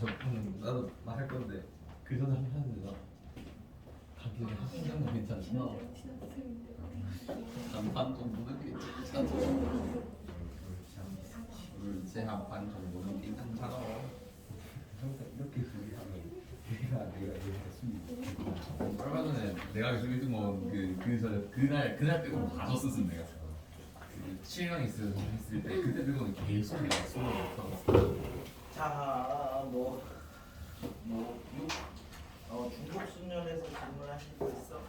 나도 말할 건데 그 전에 한번 했는데 나 가기에 한장도 괜찮잖아. 한판 정도는 괜찮아. 물세 한판 정도는 괜찮잖아. 항상 이렇게 소리하면 내가 수입. 얼마 전에 내가 계속 1등 먹은 그 전에 그날 빼고 다 졌었음 내가. 그 7강 했을 때 그때 빼고는 계속 내가 수업을 못하고. 자, 중복 순열에서 질문하실 거 있어?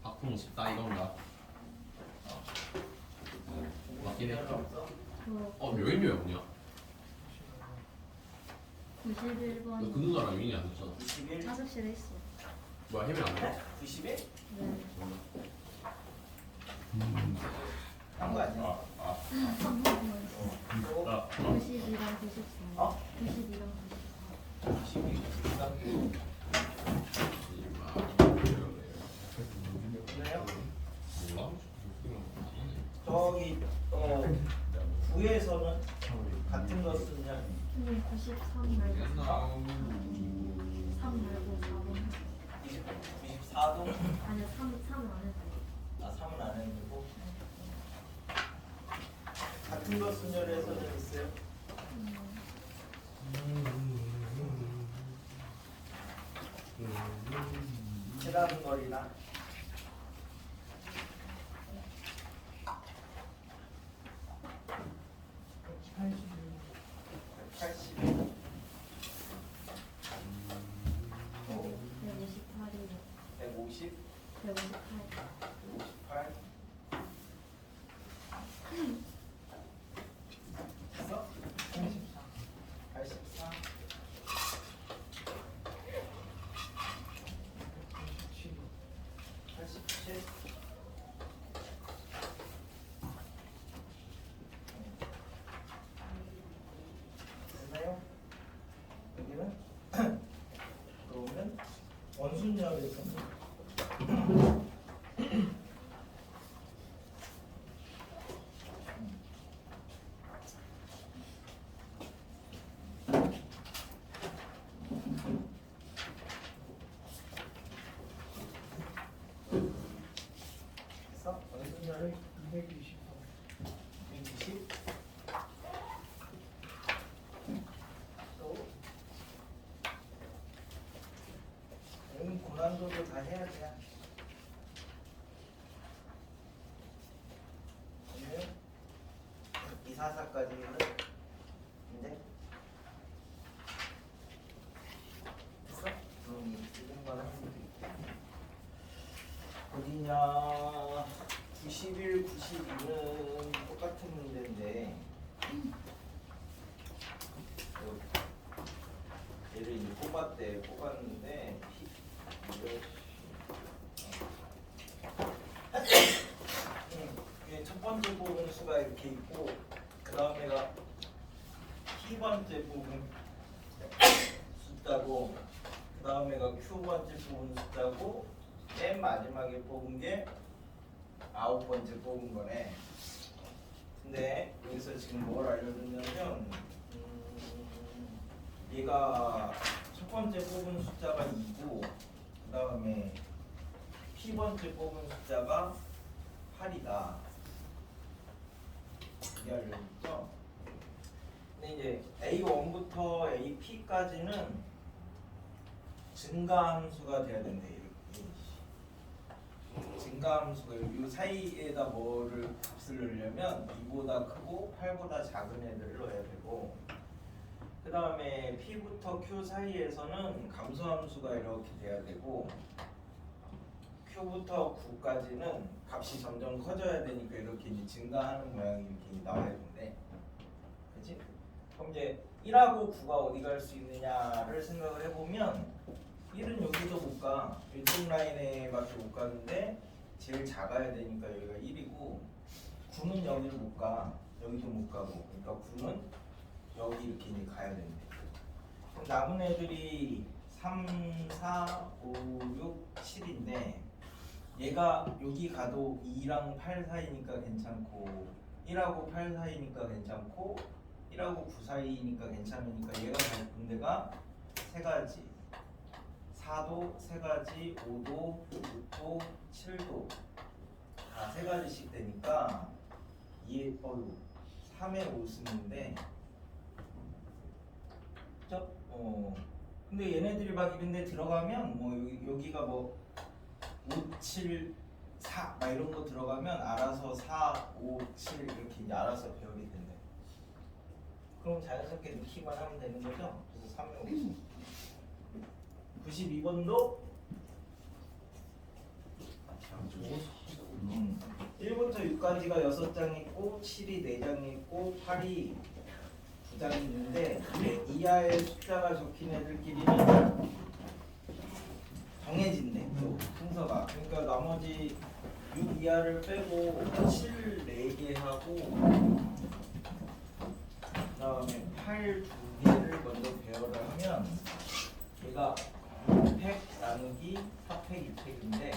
박풍 쉽다 이건가? 맞긴 해. 없어? 묘인묘 없냐? 91번 너 그 누나랑 유인이 안 됐잖아. 91? 자습실에 있어. 뭐야 해면 안 돼? 91? 네. 한거 아니야? 한 번만 있어. 또 92랑 94. 어? 92랑 92, 93. 그래요? 몰라? 저기 9에서는 같은 거 쓰냐? 93 말고 3 말고 4번. 94도? 아니요 3은 안 해도 3은 안 했고 같은 거 순열에서는 있어요? 계단거리나? 어, 158이요. 150, 158. 158. 됐어? 84. 87. 됐나요? 여기는 그러면 원순열에서는 됐어? 원순열을 220. 또 여기 고난도도 다 해야 돼. 오늘 244까지는 이제 됐어? 그럼 이 지금만 하면 돼. 어디냐? 91, 92는 똑같은 문제인데 얘를 이제 뽑았는데 이게 첫 번째 뽑은 수가 이렇게 있고 그 다음에가 P번째 뽑은 숫자고 그 다음에가 Q번째 뽑은 숫자고 맨 마지막에 뽑은 게 9번째 뽑은 거네. 근데 여기서 지금 뭘 알려줬냐면 얘가 첫 번째 뽑은 숫자가 2고 그 다음에 P번째 뽑은 숫자가 8이다. 이게 알려줬죠? 근데 이제 A1부터 AP까지는 증가함수가 돼야 된대. 증가함수가 이 사이에다 뭐를 값을 넣으려면 2보다 크고 8보다 작은 애들을 넣어야 되고 그 다음에 P부터 Q 사이에서는 감소함수가 이렇게 돼야 되고 Q부터 9까지는 값이 점점 커져야 되니까 이렇게 이제 증가하는 모양이 이렇게 나와야 된대. 그치? 그럼 이제 1하고 9가 어디 갈 수 있느냐를 생각을 해보면 1은 여기도 못 가. 이쪽 라인에밖에 못 가는데 제일 작아야 되니까 여기가 1이고 9는 여기를 못 가. 여기도 못 가고. 그러니까 9는 여기 이렇게 이제 가야 된대. 그럼 남은 애들이 3, 4, 5, 6, 7인데 얘가 여기 가도 2랑 8 사이니까 괜찮고 1하고 8 사이니까 괜찮고 1하고 9 사이니까 괜찮으니까 얘가 갈 군데가 세 가지 4도 세 가지 5도 6도 7도 다 세 가지씩 되니까 3의 5승인데 그죠? 근데 얘네들이 막 이런데 들어가면 뭐 여기가 뭐 5, 7, 4 막 이런 거 들어가면 알아서 4, 5, 7 이렇게 이제 알아서 배열이 된대. 그럼 자연스럽게 넣기만 하면 되는 거죠? 그래서 3의 5. 92번도 1부터 6까지가 6장 있고 7이 4장 있고 8이 2장 있는데 이하의 숫자가 적힌 애들끼리는 정해진대 또 순서가. 그러니까 나머지 6 이하를 빼고 7 4개 하고 그 다음에 8 2개를 먼저 배열을 하면 얘가 6팩 나누기 4팩 2팩인데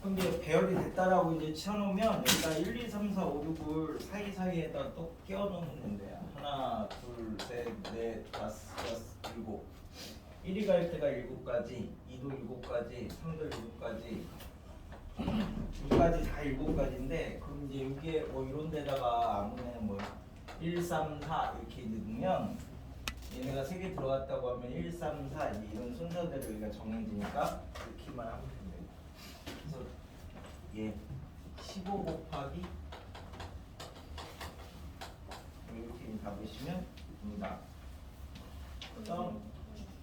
그럼 이제 배열이 됐다라고 이제 치워놓으면 여기다 1, 2, 3, 4, 5, 6을 사이사이에다 또 끼워놓는 건데요. 하나, 둘, 셋, 넷, 다섯, 여섯, 일곱. 1이 갈 때가 7가지, 2도 7가지, 3도 7가지, 2까지 다 7가지인데 그럼 이제 여기에 뭐 이런 데다가 아무래는 뭐 1, 3, 4 이렇게 넣으면 얘네가 3개 들어갔다고 하면 1, 3, 4 이런 순서대로 여기가 정해지니까 이렇게만 하면 돼요. 그래서 얘 15 곱하기 이렇게 잡으시면 됩니다. 그다음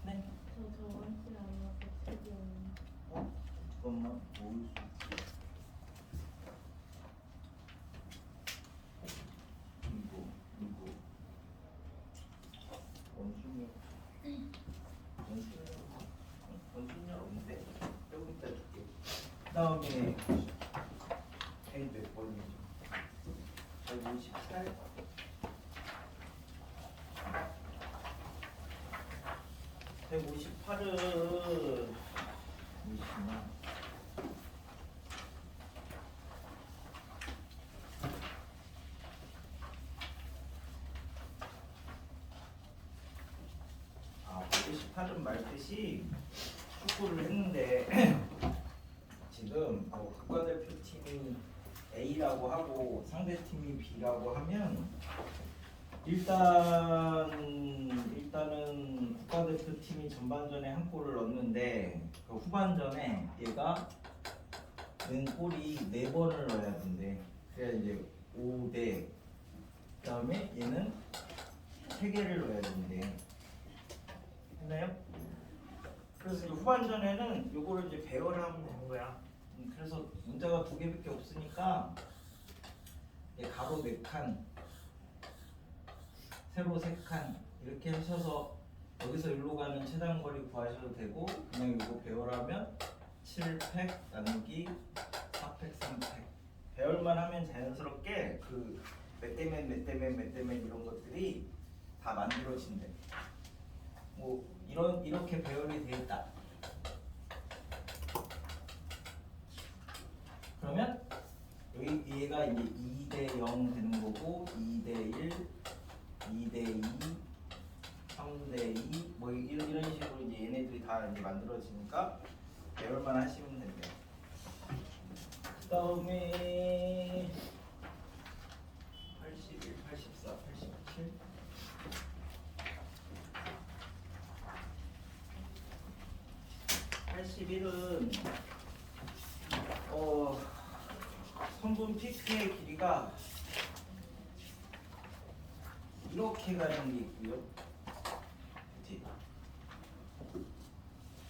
네. 저 저번 시간에 책이 없는. 잠깐만 뭘 이거 원순열 없는데 조금 이따 줄게. 그다음에 페이지 몇 번이죠? 158 158은 잠시만. 아, 158은 말뜻이 축구를 했는데 지금 국가대표팀이 A라고 하고 상대팀이 B라고 하면 일단은 국가대표팀이 전반전에 한 골을 넣었는데 그 후반전에 얘가 넣은 골이 4번을 넣어야 된대. 그래야 이제 5대 그다음에 얘는 3개를 넣어야 된대. 했나요? 그래서 이제 후반전에는 요거를 이제 배열을 하면 되는 거야. 그래서 문자가 2개밖에 없으니까 가로 4칸 세로 3칸 이렇게 하셔서 여기서 여기로 가는 최단거리 구하셔도 되고 그냥 이거 배열하면 7팩 나누기 4팩 3팩 배열만 하면 자연스럽게 그 몇 대면 이런 것들이 다 만들어진대. 뭐 이렇게 배열이 돼 있다. 그러면 여기 얘가 이제 2대 0 되는 거고 2대 1 2대 2, 3대 2, 뭐 이런 식으로 이제 얘네들이 다 이제 만들어지니까 배열만 하시면 된대요. 그다음에 81, 84, 87. (81은) 성분 PK의 길이가 이렇게 가는 게 있고요. 그치?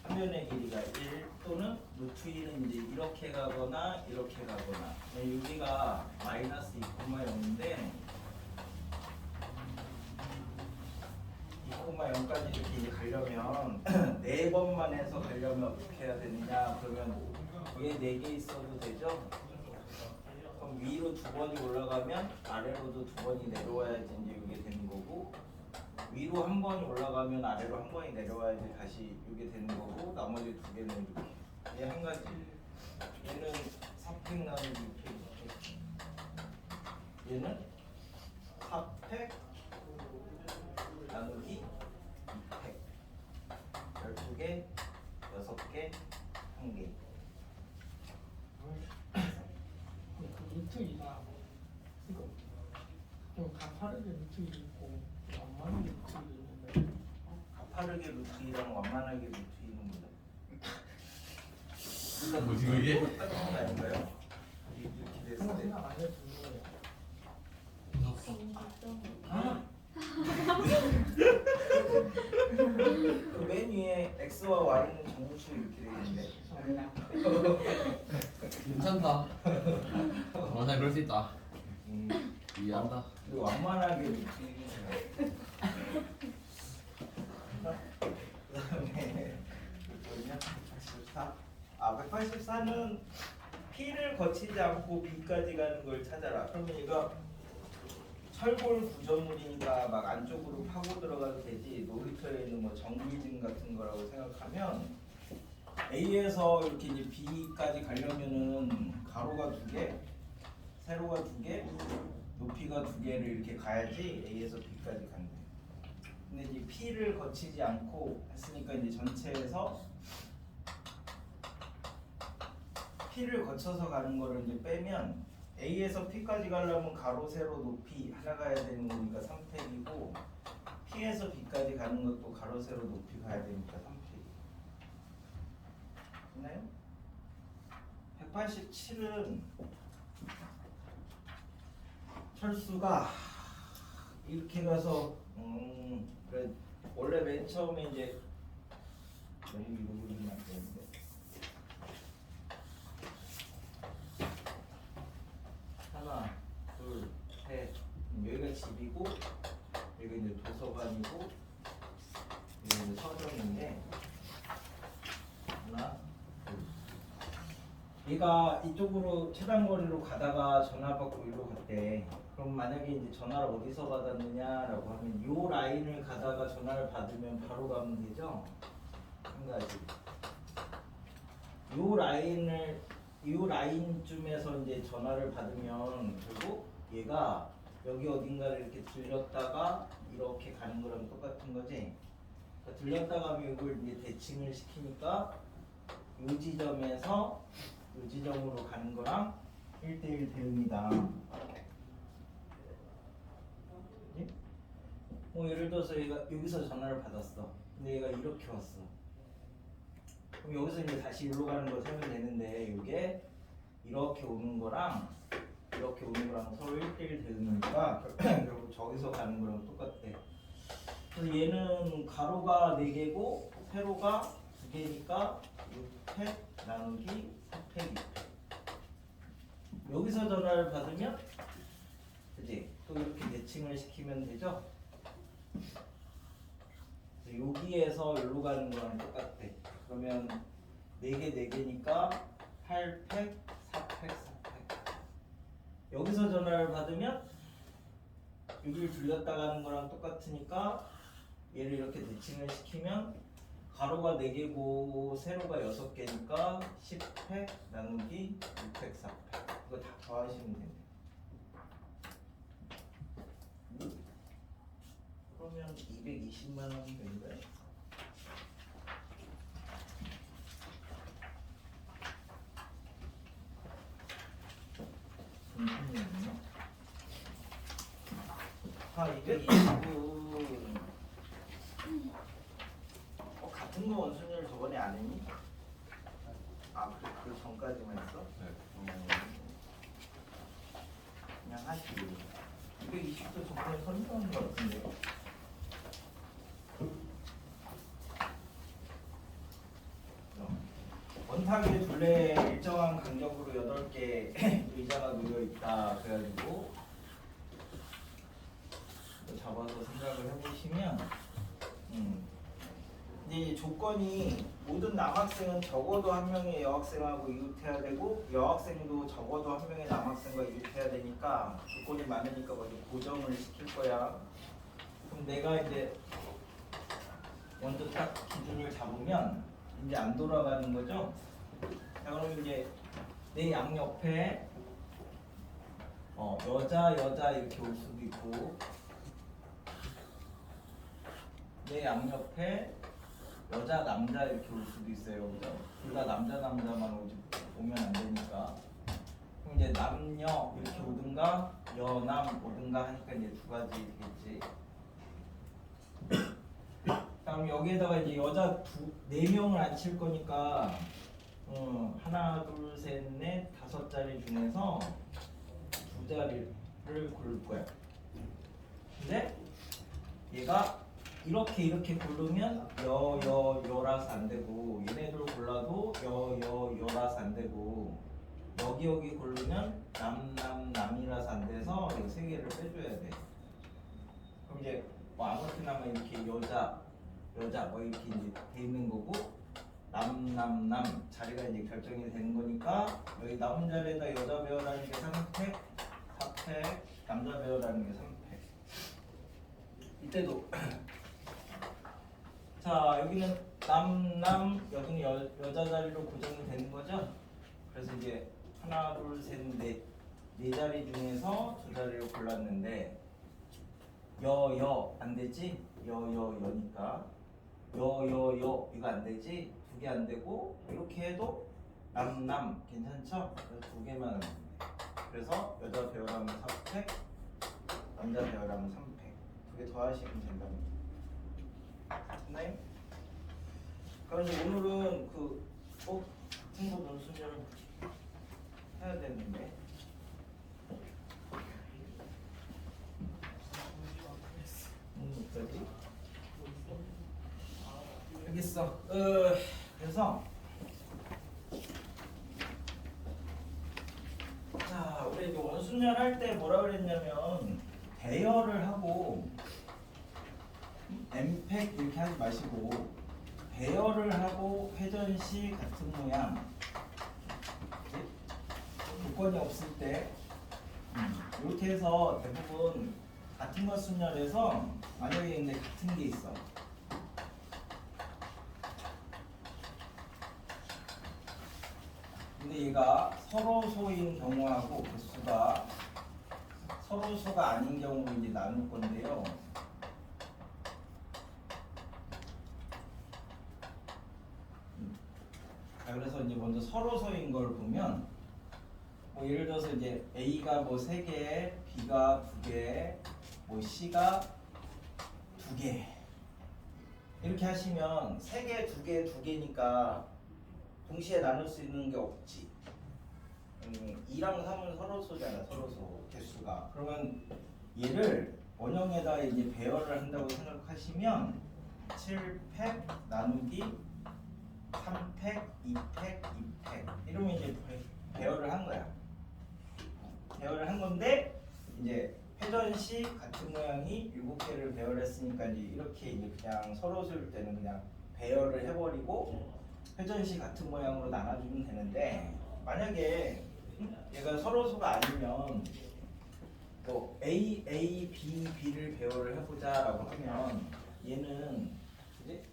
한 변의 길이가 1 또는 루트 1은 이제 이렇게 가거나 이렇게 가거나. 여기가 마이너스 2,0인데 2,0까지 이렇게 이제 가려면 4번만 해서 가려면 어떻게 해야 되느냐? 그러면 위에 4개 있어도 되죠? 그럼 위로 2번이 올라가면 아래로도 2번이 내려와야지 이제 이게 되는 거고 위로 1번이 올라가면 아래로 1번이 내려와야지 다시 이게 되는 거고 나머지 2개는 이렇게 얘 한 가지 얘는 4팩 나누기 6팩 얘는 4팩 나누기 2팩 12개 6개 1개. 그 루트이가 이거 좀 가파르게 루트이 있고 완만하게 루트이 있는데 가파르게 루트 2랑 완만하게 루트 2는 뭐죠? 일단 뭐지 그게? 똑같은 거 아닌가요? 이렇게 됐을 그런 때 생각 안 해주는 거예요. 아, 그맨 위에 x와 y는 정수 이렇게 되어 있는데 괜찮다. 맞아 그럴 수 있다. 음, 이해한다. 그리고 완만하게 루트 2는 그다음에 뭐냐? 184. 184는 P를 거치지 않고 B까지 가는 걸 찾아라. 그러면 이거 철골 구조물이니까 막 안쪽으로 파고 들어가도 되지. 놀이터에 있는 뭐 정글짐 같은 거라고 생각하면 A에서 이렇게 이제 B까지 가려면은 가로가 2개, 세로가 2개, 높이가 2개를 이렇게 가야지 A에서 B까지 간대. 근데 이제 P를 거치지 않고 했으니까 이제 전체에서 P를 거쳐서 가는 거를 이제 빼면 A에서 P까지 가려면 가로, 세로, 높이 하나 가야 되는 거니까 3팩이고 P에서 B까지 가는 것도 가로, 세로, 높이 가야 되니까 3팩. 됐나요? 187은 철수가 이렇게 가서 그래 원래 맨 처음에 이제 너무 위로 그리면 안 되는데 하나, 둘, 셋 여기가 집이고 여기가 이제 도서관이고 여기가 이제 서점인데 하나, 둘. 얘가 이쪽으로 최단거리로 가다가 전화 받고 이리로 갔대. 그럼 만약에 이제 전화를 어디서 받았느냐라고 하면 요 라인을 가다가 전화를 받으면 바로 가면 되죠. 한 가지. 요 라인쯤에서 이제 전화를 받으면 결국 얘가 여기 어딘가를 이렇게 들렸다가 이렇게 가는 거랑 똑같은 거지. 그러니까 들렸다가 하면 이걸 이제 대칭을 시키니까 요 지점에서 요 지점으로 가는 거랑 1대1 대응이다. 예를 들어서 얘가 여기서 전화를 받았어. 근데 얘가 이렇게 왔어. 그럼 여기서 이제 다시 일로 가는 거 세면 되는데 이게 이렇게 오는 거랑 이렇게 오는 거랑 서로 1대1 대응이니까 결국 저기서 가는 거랑 똑같대. 그래서 얘는 가로가 4개고 세로가 2개니까 6팩 나누기 4팩 2팩. 여기서 전화를 받으면 그치? 또 이렇게 대칭을 시키면 되죠? 여기에서 여기로 가는 거랑 똑같대. 그러면 4개 4개니까 8팩 4팩 4팩. 여기서 전화를 받으면 여기를 들렸다 가는 거랑 똑같으니까 얘를 이렇게 대칭을 시키면 가로가 4개고 세로가 6개니까 10팩 나누기 6팩 4팩. 이거 다 더하시면 됩니다. 그러면 220만 원이 되는데 아 229은 같은 거 원순위를 저번에 안 했니? 아 그래 그 전까지만 했어? 네. 그냥 하시고 220도 저번에 설명한 거 같은데 원탁의 둘레 일정한 간격으로 8개 의자가 놓여 있다. 그래가지고 잡아서 생각을 해보시면 이제 조건이 모든 남학생은 적어도 한 명의 여학생하고 이웃해야 되고 여학생도 적어도 한 명의 남학생과 이웃해야 되니까 조건이 많으니까 먼저 고정을 시킬 거야. 그럼 내가 이제 먼저 딱 기준을 잡으면 이제 안 돌아가는 거죠. 자 그럼 이제 내 양옆에 여자 여자 이렇게 올 수도 있고 내 양옆에 여자 남자 이렇게 올 수도 있어요. 그죠? 둘 다 남자 남자만 오면 안 되니까. 그럼 이제 남녀 이렇게 오든가 여남 오든가 하니까 이제 두 가지 되겠지. 그럼 여기에다가 이제 여자 네 명을 앉힐 거니까 하나 둘 셋 넷 다섯 자리 중에서 두 자리를 고를 거야. 근데 얘가 이렇게 고르면 여라서 안 되고 얘네들 골라도 여라서 안 되고 여기 고르면 남이라서 안 돼서 이 세 개를 빼줘야 돼. 그럼 이제 뭐 아무렇게나만 이렇게 여자 뭐 이렇게 이제 돼 있는 거고 남 자리가 이제 결정이 되는 거니까 여기 남은 자리에다 여자 배우라는 게 3팩 4팩 남자 배우라는 게 3팩. 이때도 자 여기는 남 여기는 여자 자리로 고정이 되는 거죠. 그래서 이제 하나 둘 셋 넷 네 자리 중에서 두 자리를 골랐는데 여 안 되지? 여니까 여 이거 안 되지? 두 개 안 되고 이렇게 해도 남 괜찮죠? 그래서 두 개만 하면 돼. 그래서 여자 배우라면 4팩 남자 배우라면 3팩 두 개 더 하시면 된답니다. 됐나요? 그럼 이제 오늘은 친구 논술을 해야 되는데 어떡하지? 알겠어. 그래서 자 우리 이제 원순열 할 때 뭐라 그랬냐면 배열을 하고 엠팩 이렇게 하지 마시고 배열을 하고 회전시 같은 모양 조건이 없을 때 이렇게 해서 대부분 같은 거 순열해서 만약에 근데 같은 게 있어. 근데 얘가 서로소인 경우하고 개수가 서로소가 아닌 경우로 이제 나눌 건데요. 자, 그래서 이제 먼저 서로소인 걸 보면 뭐 예를 들어서 이제 A가 뭐 3개, B가 2개, 뭐 C가 2개 이렇게 하시면 3개, 2개, 2개니까 동시에 나눌 수 있는 게 없지. 2랑 3은 서로소잖아. 서로소 개수가. 그러면 얘를 원형에다가 이제 배열을 한다고 생각하시면 7팩 나누기 3팩, 2팩, 2팩 이러면 이제 배열을 한 거야. 배열을 한 건데 이제 회전시 같은 모양이 7개를 배열했으니까 이제 이렇게 이제 그냥 서로소일 때는 그냥 배열을 해버리고 회전시 같은 모양으로 나눠주면 되는데 만약에 얘가 서로소가 아니면 또 A, B, B를 배열을 해보자라고 하면 얘는 이제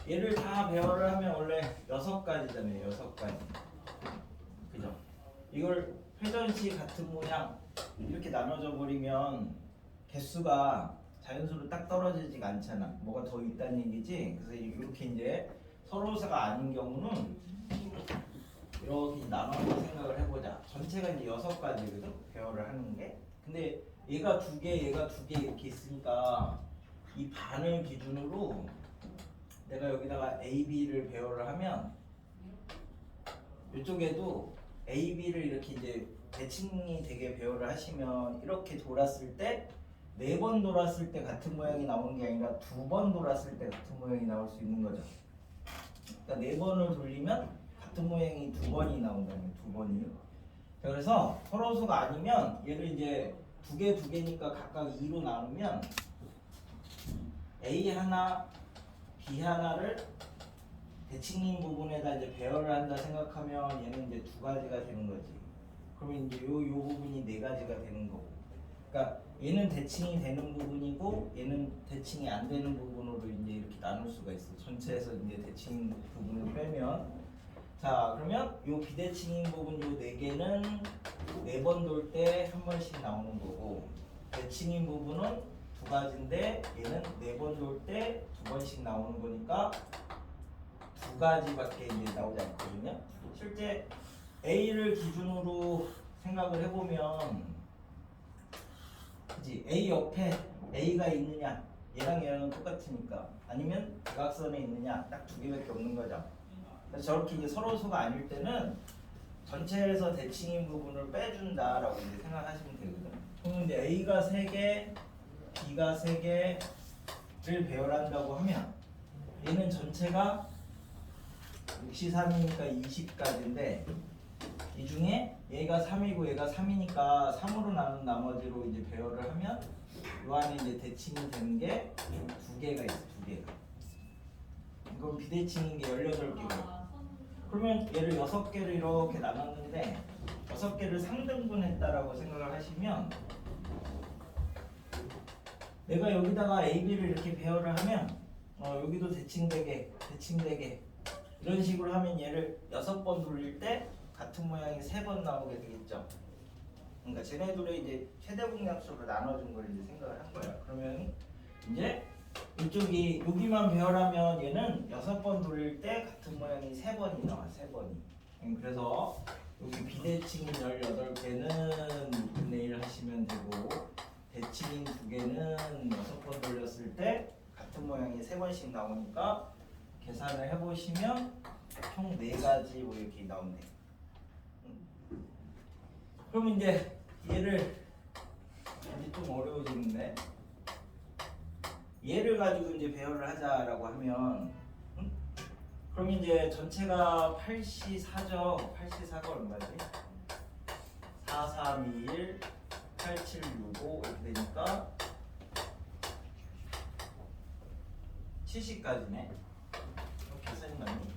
얘를 다 배열을 하면 원래 6가지잖아요. 6가지. 그죠? 이걸 회전시 같은 모양 이렇게 나눠져 버리면 개수가 자연수로 딱 떨어지지가 않잖아. 뭐가 더 있다는 얘기지. 그래서 이렇게 이제 서로소가 아닌 경우는 이렇게 나눠서 생각을 해보자. 전체가 이제 6가지거든. 배열을 하는 게. 근데 얘가 2개, 얘가 2개 이렇게 있으니까 이 반을 기준으로 내가 여기다가 A, B를 배열을 하면 이쪽에도 A, B를 이렇게 이제 대칭이 되게 배열을 하시면 이렇게 돌았을 때 4번 돌았을 때 같은 모양이 나오는 게 아니라 2번 돌았을 때 같은 모양이 나올 수 있는 거죠. 그러니까 4번을 돌리면 같은 모양이 2번이 나온다는 거예요. 2번이요. 자, 그래서 서로소가 아니면 얘를 이제 2개, 2개니까 각각 2로 나누면 A 하나, B 하나를 대칭인 부분에다 이제 배열을 한다 생각하면 얘는 이제 2가지가 되는 거지. 그러면 이제 요 부분이 4가지가 되는 거고. 그러니까 얘는 대칭이 되는 부분이고 얘는 대칭이 안 되는 부분으로 이제 이렇게 나눌 수가 있어. 전체에서 이제 대칭 부분을 빼면 자 그러면 요 비대칭인 부분 요 4개는 4번 돌 때 한 번씩 나오는 거고 대칭인 부분은 두 가지인데 얘는 4번 돌 때 2번씩 나오는 거니까 두 가지밖에 이제 나오지 않거든요. 실제 A를 기준으로 생각을 해보면 그지 A 옆에 A가 있느냐 얘랑 얘랑 똑같으니까 아니면 대각선에 있느냐 딱 두 개밖에 없는 거죠. 그래서 저렇게 이제 서로소가 아닐 때는 전체에서 대칭인 부분을 빼준다라고 이제 생각하시면 되거든요. 그럼 이제 A가 3개, B가 3개를 배열한다고 하면 얘는 전체가 63이니까 20까지인데 이 중에 얘가 3이고 얘가 3이니까 3으로 나눈 나머지로 이제 배열을 하면 요 안에 이제 대칭이 되는 게 2개가 있어, 2개가. 이건 비대칭인 게 18개고. 그러면 얘를 6개를 이렇게 나눴는데 6개를 3등분 했다라고 생각을 하시면 내가 여기다가 A, B를 이렇게 배열을 하면 여기도 대칭되게 이런 식으로 하면 얘를 6번 돌릴 때 같은 모양이 3번 나오게 되겠죠. 그러니까 쟤네들의 이제 최대 공약수로 나눠준 걸 이제 생각을 한 거야. 그러면 이제 이쪽이 여기만 배열하면 얘는 6번 돌릴 때 같은 모양이 3번이 나와. 3번이. 그래서 여기 비대칭인 18개는 6분의 1 하시면 되고 대칭인 2개는 6번 돌렸을 때 같은 모양이 3번씩 나오니까 계산을 해보시면 총 4가지 뭐 이렇게 나온대. 그럼 이제 얘를 이제 좀 어려워지는데 얘를 가지고 이제 배열을 하자라고 하면 그럼 이제 전체가 84죠. 84가 얼마지? 4, 3, 2, 1, 8, 7, 6, 5 이렇게 되니까 70까지네. 계산이 맞니?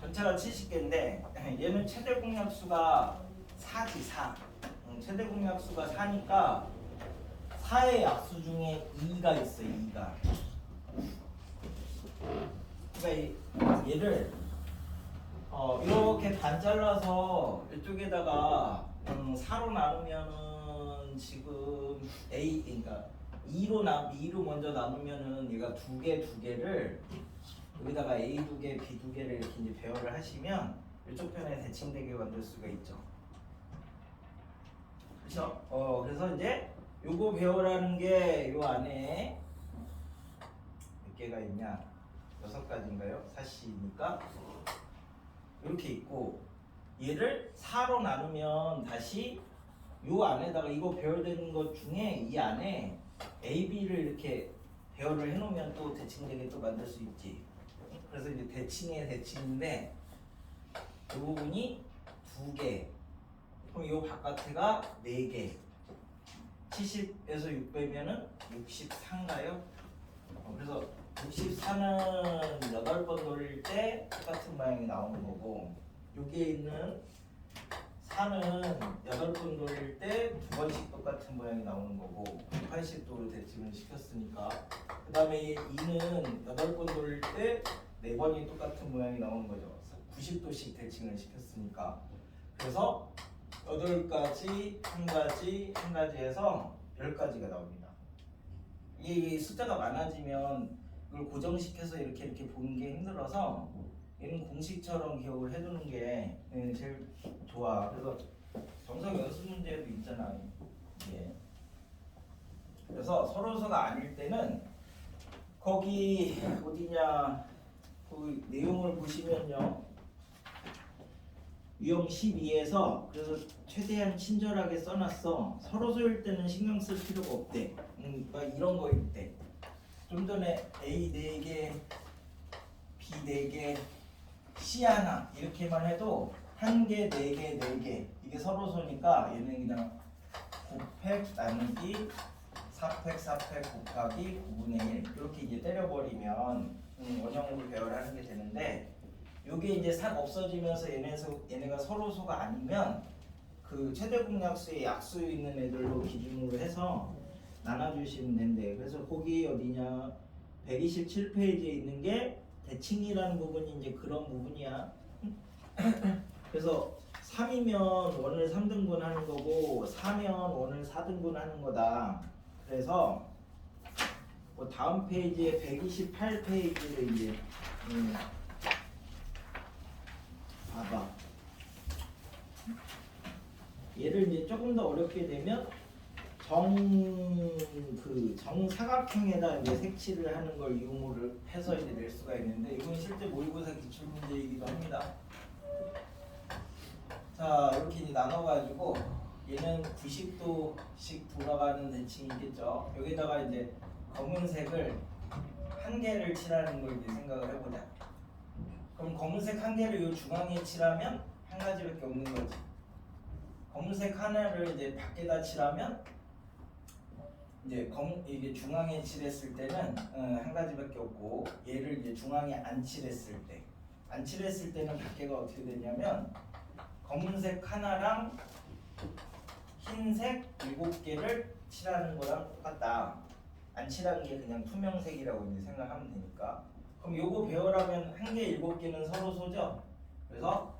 전체가 70개인데 얘는 최대 공약수가 4지 4. 최대 공약수가 4니까 4의 약수 중에 2가 있어. 2가. 그러니까 얘를 이렇게 반 잘라서 이쪽에다가 4로 나누면은 지금 A 그러니까 2로 먼저 나누면은 얘가 두 개를 여기다가 A 2개, B 2개를 이렇게 이제 배열을 하시면 이쪽 편에 대칭되게 만들 수가 있죠. 그렇죠? 그래서 이제 요거 배열하는 게 요 안에 몇 개가 있냐? 6가지인가요? 4C니까 이렇게 있고 얘를 4로 나누면 다시 요 안에다가 이거 배열되는 것 중에 이 안에 A, B를 이렇게 배열을 해놓으면 또 대칭되게 또 만들 수 있지. 그래서 이제 대칭의 대칭인데 이 부분이 2개. 그럼 이 바깥에가 4개. 70에서 6 빼면은 64인가요? 그래서 64는 8번 돌릴 때 똑같은 모양이 나오는 거고 여기에 있는 4는 8번 돌릴 때 2번씩 똑같은 모양이 나오는 거고 80도로 대칭을 시켰으니까 그 다음에 2는 8번 돌릴 때 4번이 똑같은 모양이 나오는 거죠. 90도씩 대칭을 시켰으니까 그래서 8가지, 1가지, 1가지 해서 10가지가 나옵니다. 이 숫자가 많아지면 이걸 고정시켜서 이렇게 보는 게 힘들어서 얘는 공식처럼 기억을 해두는 게 제일 좋아. 그래서 정석 연습 문제도 있잖아. 예. 그래서 서로서가 아닐 때는 거기 어디냐 그 내용을 보시면요. 유형 12에서 그래서 최대한 친절하게 써놨어. 서로소일 때는 신경 쓸 필요가 없대. 막 이런 거일 때. 좀 전에 A 4개, B 4개, C 하나 이렇게만 해도 1개, 4개, 4개 이게 서로소니까 얘는 그냥 곱팩 나누기 4팩, 4팩 곱하기 9분의 1 이렇게 이제 때려버리면 원형으로 배열하는 게 되는데 요게 이제 싹 없어지면서 얘네가 서로소가 아니면 그 최대 공약수의 약수 있는 애들로 기준으로 해서 나눠주시면 된대. 그래서 거기 어디냐 127페이지에 있는 게 대칭이라는 부분이 이제 그런 부분이야. 그래서 3이면 원을 3등분 하는 거고 4면 원을 4등분 하는 거다. 그래서 뭐 다음 페이지에 128페이지를 이제 봐봐. 얘를 이제 조금 더 어렵게 되면 정사각형에다 이제 색칠을 하는 걸 이용을 해서 이제 낼 수가 있는데 이건 실제 모의고사 기출 문제이기도 합니다. 자, 이렇게 이제 나눠가지고 얘는 90도씩 돌아가는 대칭이겠죠. 여기다가 이제 검은색을 한 개를 칠하는 걸 이제 생각을 해보자. 그럼 검은색 한 개를 이 중앙에 칠하면 한 가지밖에 없는 거지. 검은색 하나를 이제 밖에다 칠하면 이제 이게 중앙에 칠했을 때는 한 가지밖에 없고 얘를 이제 중앙에 안 칠했을 때는 밖에가 어떻게 되냐면 검은색 하나랑 흰색 7개를 칠하는 거랑 똑같다. 안 칠한 게 그냥 투명색이라고 이제 생각하면 되니까. 그럼 요거 배열하면 한 개 7개는 서로 소죠. 그래서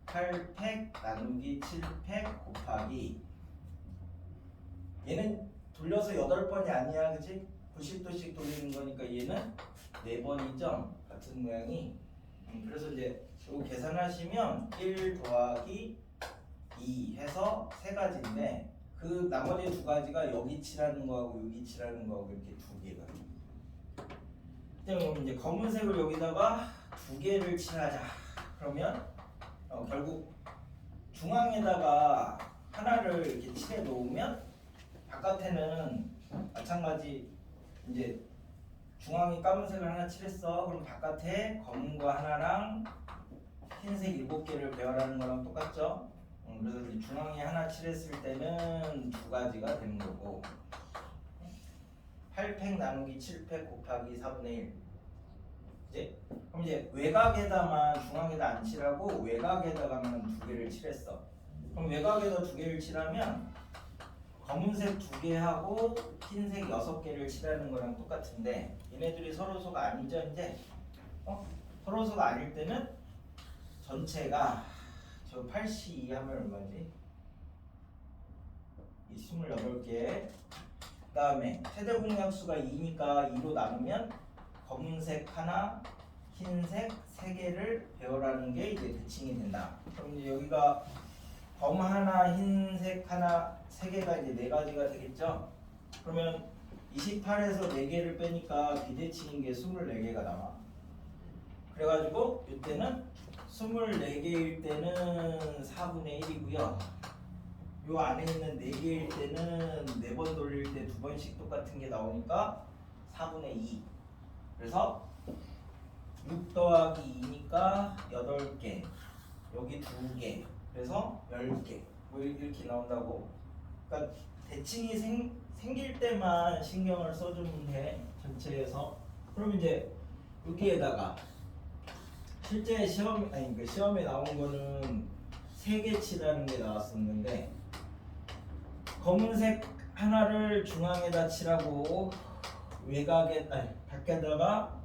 8팩 나누기 7팩 곱하기 얘는 돌려서 8번이 아니야, 그치? 90도씩 돌리는 거니까 얘는 4번이죠? 같은 모양이. 그래서 이제 이거 계산하시면 1 더하기 2 해서 3가지인데 그 나머지 2가지가 여기 칠하는 거하고 여기 칠하는 거하고 이렇게 2개가. 그럼 이제 검은색을 여기다가 2개를 칠하자. 그러면 결국 중앙에다가 하나를 이렇게 칠해 놓으면 바깥에는 마찬가지 이제 중앙에 까만색을 하나 칠했어. 그럼 바깥에 검은 거 하나랑 흰색 7개를 배열하는 거랑 똑같죠? 그래서 이제 중앙에 하나 칠했을 때는 2가지가 되는 거고 8팩 나누기 7팩 곱하기 4분의 1 이제 그럼 이제 외곽에다만 중앙에다 안 칠하고 외곽에다가만 2개를 칠했어. 그럼 외곽에다 2개를 칠하면 검은색 2개하고 흰색 6개를 칠하는 거랑 똑같은데 얘네들이 서로소가 아니죠 이제? 서로소가 아닐 때는 전체가 저 82 하면 얼마지? 이 28개 그 다음에 최대 공약수가 2니까 2로 나누면 검은색 하나 흰색 3개를 배열하는 게 이제 대칭이 된다. 그럼 이제 여기가 검 하나 흰색 하나 3개가 이제 4가지가 되겠죠? 그러면 28에서 4개를 빼니까 비대칭인 게 24개가 나와. 그래가지고 이때는 24개일 때는 4분의 1이고요. 요 안에 있는 4개일 때는 4번 돌릴 때 2번씩 똑같은 게 나오니까 4분의 2. 그래서 6 더하기 2니까 8개. 여기 2개. 그래서 10개. 뭐 이렇게 나온다고. 그러니까 대칭이 생길 때만 신경을 써주면 돼. 전체에서. 그럼 이제 여기에다가 실제 시험에 나온 거는 3개 칠하는 게 나왔었는데 검은색 하나를 중앙에다 칠하고 밖에다가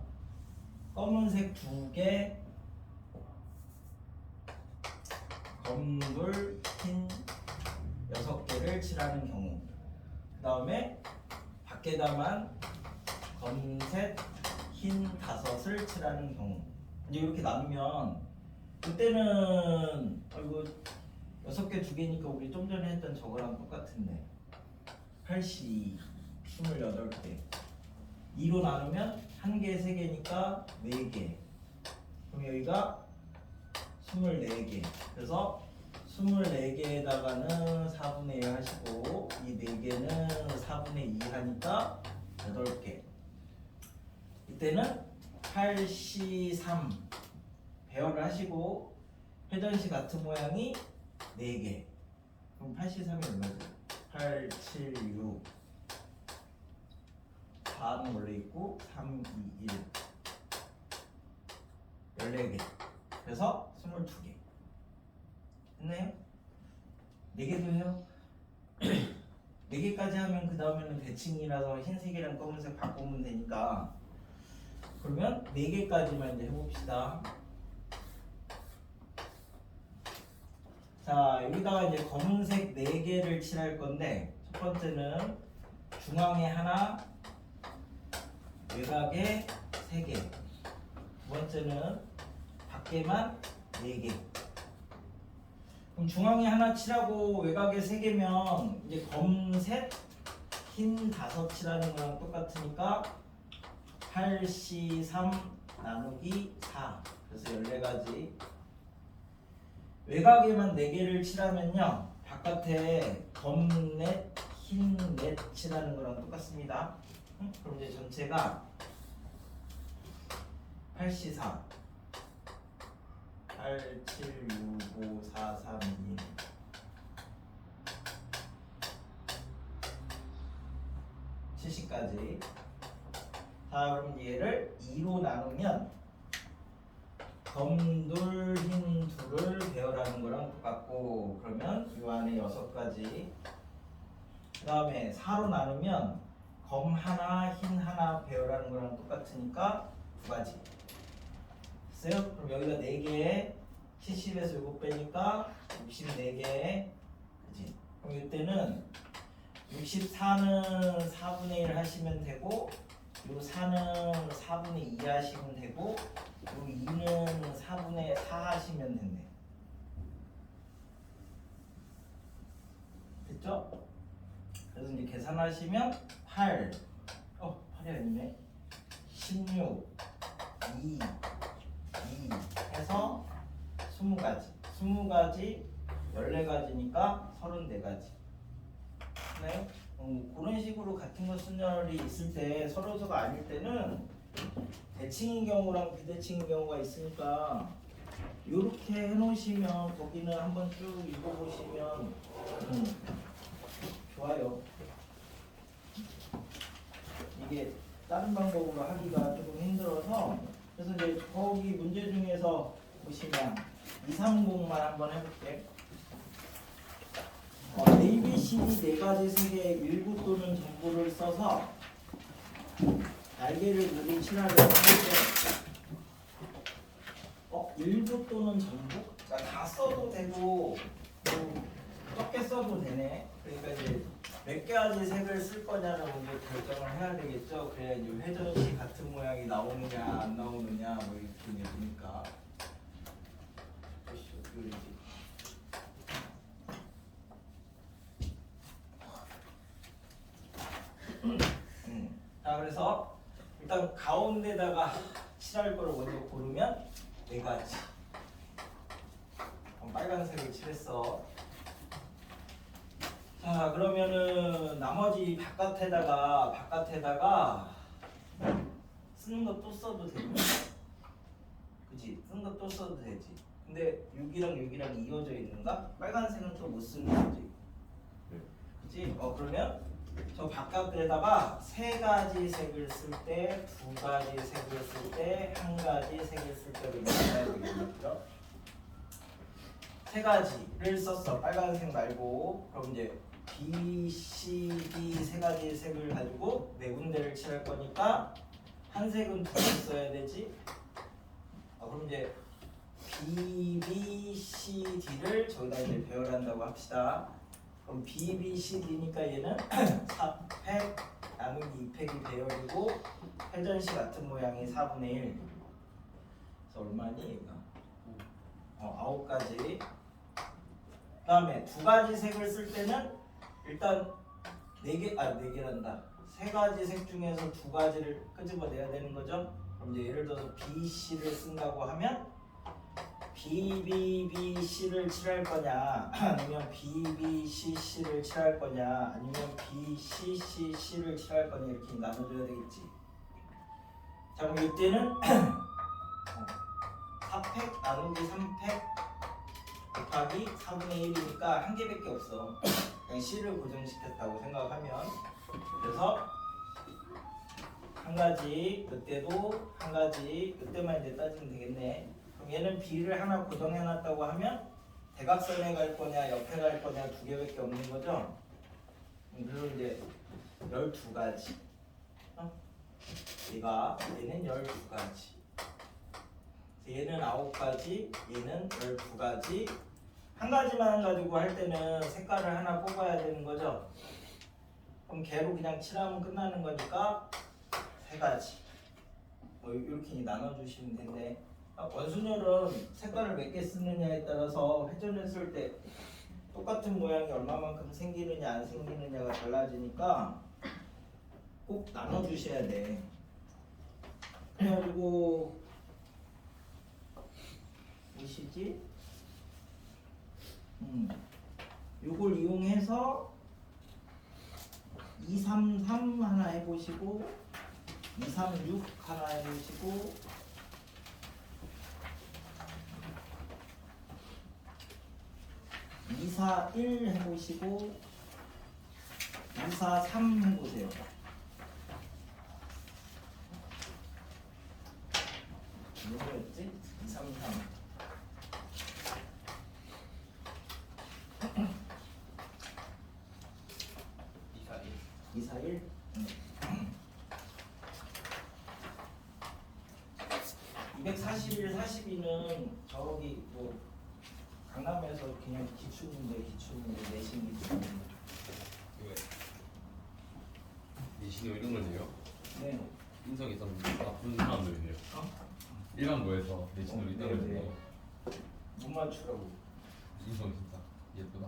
검은색 2개 검둘 흰 6개를 칠하는 경우 그 다음에 밖에다만 검색 흰 5을 칠하는 경우 이제 이렇게 나누면 그때는 이거 6개 2개니까 우리 좀 전에 했던 저거랑 똑같은데 82 28개 2로 나누면 1개 3개니까 4개 그럼 여기가 24개 그래서 24개에다가는 4분의 1 하시고 이 4개는 4분의 2 하니까 8개 이때는 83 배열을 하시고 회전시 같은 모양이 4개 그럼 83이 얼마죠? 8, 7, 6 4는 원래 있고 3, 2, 1 14개 그래서 22개 됐나요? 4개도 해요? 4개까지 하면 그 다음에는 대칭이라서 흰색이랑 검은색 바꾸면 되니까 그러면 4개까지만 이제 해봅시다. 자 자, 여기다가 이제 검은색 4개를 칠할 건데 첫 번째는 중앙에 하나, 외곽에 3개. 두 번째는 밖에만 4개. 그럼 중앙에 하나 칠하고 외곽에 3개면 이제 검색 흰 5 칠하는 거랑 똑같으니까 8C3 나누기 4. 그래서 14가지. 외곽에만 4개를 칠하면요 바깥에 검넷 흰넷 칠하는 거랑 똑같습니다. 그럼 이제 전체가 8C4 8, 7, 6, 5, 4, 3, 2 70까지. 자, 그럼 얘를 2로 나누면 검둘 흰 둘을 배열하는 거랑 똑같고, 그러면 이 안에 6가지. 그 다음에 4로 나누면 검 하나 흰 하나 배열하는 거랑 똑같으니까 2가지. 됐어요? 그럼 여기가 4개에 70에서 7 빼니까 64개. 그치? 그럼 이때는 64는 4분의 1 하시면 되고, 요 4는 4분의 2 하시면 되고, 요 2는 4분의 4 하시면 된대. 됐죠? 그래서 이제 계산하시면 8, 8이 아니네. 16, 2 해서 20가지. 20가지, 14가지니까 34가지. 네? 그런 식으로 같은 거 순열이 있을 때 서로서가 아닐 때는 대칭인 경우랑 비대칭인 경우가 있으니까 이렇게 해놓으시면 거기는 한번 쭉 읽어보시면 좋아요. 이게 다른 방법으로 하기가 조금 힘들어서 그래서 이제 거기 문제 중에서 보시면 230만 한번 해볼게. A, B, C, D 4가지 색의 일부 또는 전부를 써서 날개를 그린 칠하려고 하는데 일부 또는 전부? 그러니까 다 써도 되고 적게 써도 되네. 그러니까 이제 몇 가지 색을 쓸 거냐를 먼저 결정을 해야 되겠죠. 그래야 이제 회전식 같은 모양이 나오느냐 안 나오느냐 뭐 이렇게 되니까. 자, 그래서 일단 가운데다가 칠할 거를 먼저 고르면 4가지. 빨간색을 칠했어. 자, 그러면은 나머지 바깥에다가 쓰는 거 또 써도 되지. 그치? 쓰는 거 또 써도 되지. 근데 6이랑 이어져 있는가? 빨간색은 또 못 쓰는 거지. 그치? 그러면 저 바깥에다가 3가지 색을 쓸 때, 2가지 색을 쓸 때, 1가지 색을 쓸 때로 이렇게 되겠죠. 3가지를 썼어. 빨간색 말고. 그럼 이제 B, C, D 3가지 색을 가지고 4군데를 칠할 거니까 한 색은 2개 써야 되지. 그럼 이제 B, B, C, D를 저기다 이제 배열한다고 합시다. 그럼 B, B, C, D니까 얘는 4팩 나누기 2팩이 배열이고 회전식 같은 모양이 4분의 1. 그래서 얼마니 얘가? 9가지. 그 다음에 2가지 색을 쓸 때는 일단 4개란다. 3가지 색 중에서 2가지를 끄집어내야 되는 거죠. 그럼 이제 예를 들어서 B, C를 쓴다고 하면 B, B, B, C를 칠할 거냐 아니면 B, B, C, C를 칠할 거냐 아니면 B, C, C, C를 칠할 거냐 이렇게 나눠줘야 되겠지. 자, 그럼 이때는 4팩 나누기 3팩 곱하기 4분의 1이니까 한 개밖에 없어. 그냥 C를 고정시켰다고 생각하면. 그래서 한 가지, 이때도 한 가지, 이때만 이제 따지면 되겠네. 그럼 얘는 B를 하나 고정해놨다고 하면 대각선에 갈 거냐 옆에 갈 거냐 2개밖에 없는 거죠. 그리고 이제 12가지. 얘는 12가지. 얘는 9가지, 얘는 12가지, 한 가지만 가지고 할 때는 색깔을 하나 뽑아야 되는 거죠. 그럼 걔로 그냥 칠하면 끝나는 거니까 세 가지. 뭐 이렇게 나눠주시면 되는데 원순열은 색깔을 몇 개 쓰느냐에 따라서 회전했을 때 똑같은 모양이 얼마만큼 생기느냐 안 생기느냐가 달라지니까 꼭 나눠주셔야 돼. 그래가지고 보시지? 요걸 이용해서 233 하나 해보시고 236 하나 해보시고 241 해보시고 243 해보세요. 뭐였지? 233 241 241, 42는 저기 뭐 강남에서 그냥 기출문제 내신 기출문제. 내신이 이런 걸 내요? 네. 인성이 좀 나쁜 사람들이네요. 일반고에서 내신으로 네, 있다고 네. 해서 못 맞추라고. 인성이 진짜 예쁘다.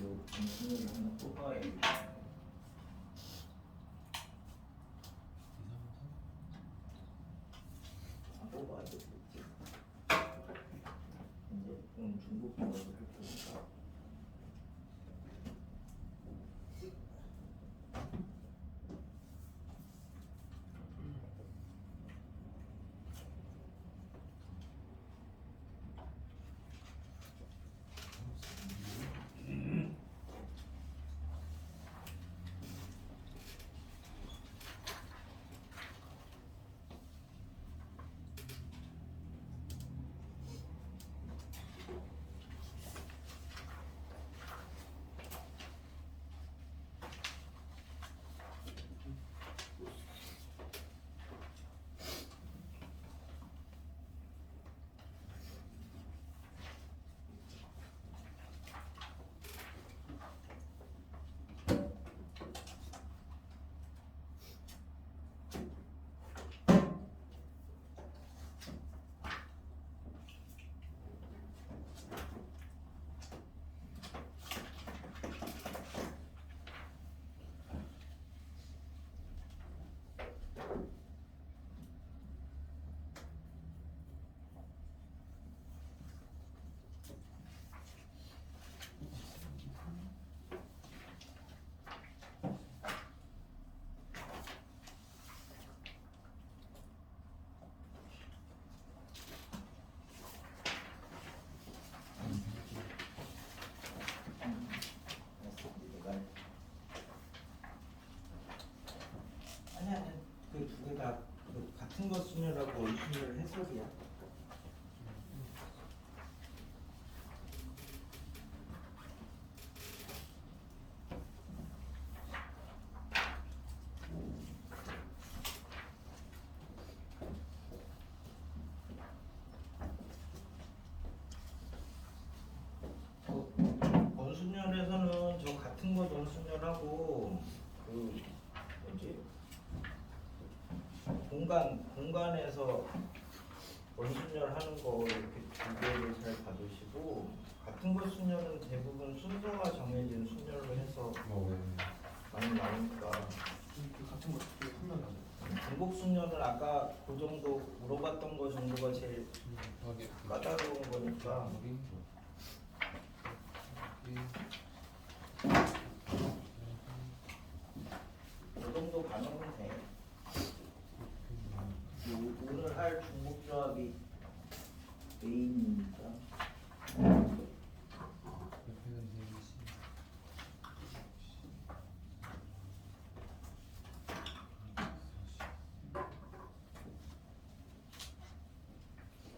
요 정신을 하나 뽑아야겠다. 뽑아야겠지. 이제 중국 공부를 할 거니까. 아니야, 그 두 개 다 같은 거 순열하고 원순열 해석이야. 원순열에서는 저 같은 거 원순열하고 그 뭐지? 공간에서 원순열 하는 거 이렇게 두 개를 잘 봐주시고 같은 거 순열은 대부분 순서가 정해진 순열로 해서 많이 나오니까 그 같은 거 하면 안 돼. 중복 순열은 아까 그 정도 물어봤던 거 정도가 제일 까다로운 거니까 이 정도 가능은 돼. 오늘 할 중복 조합이 메인이니까.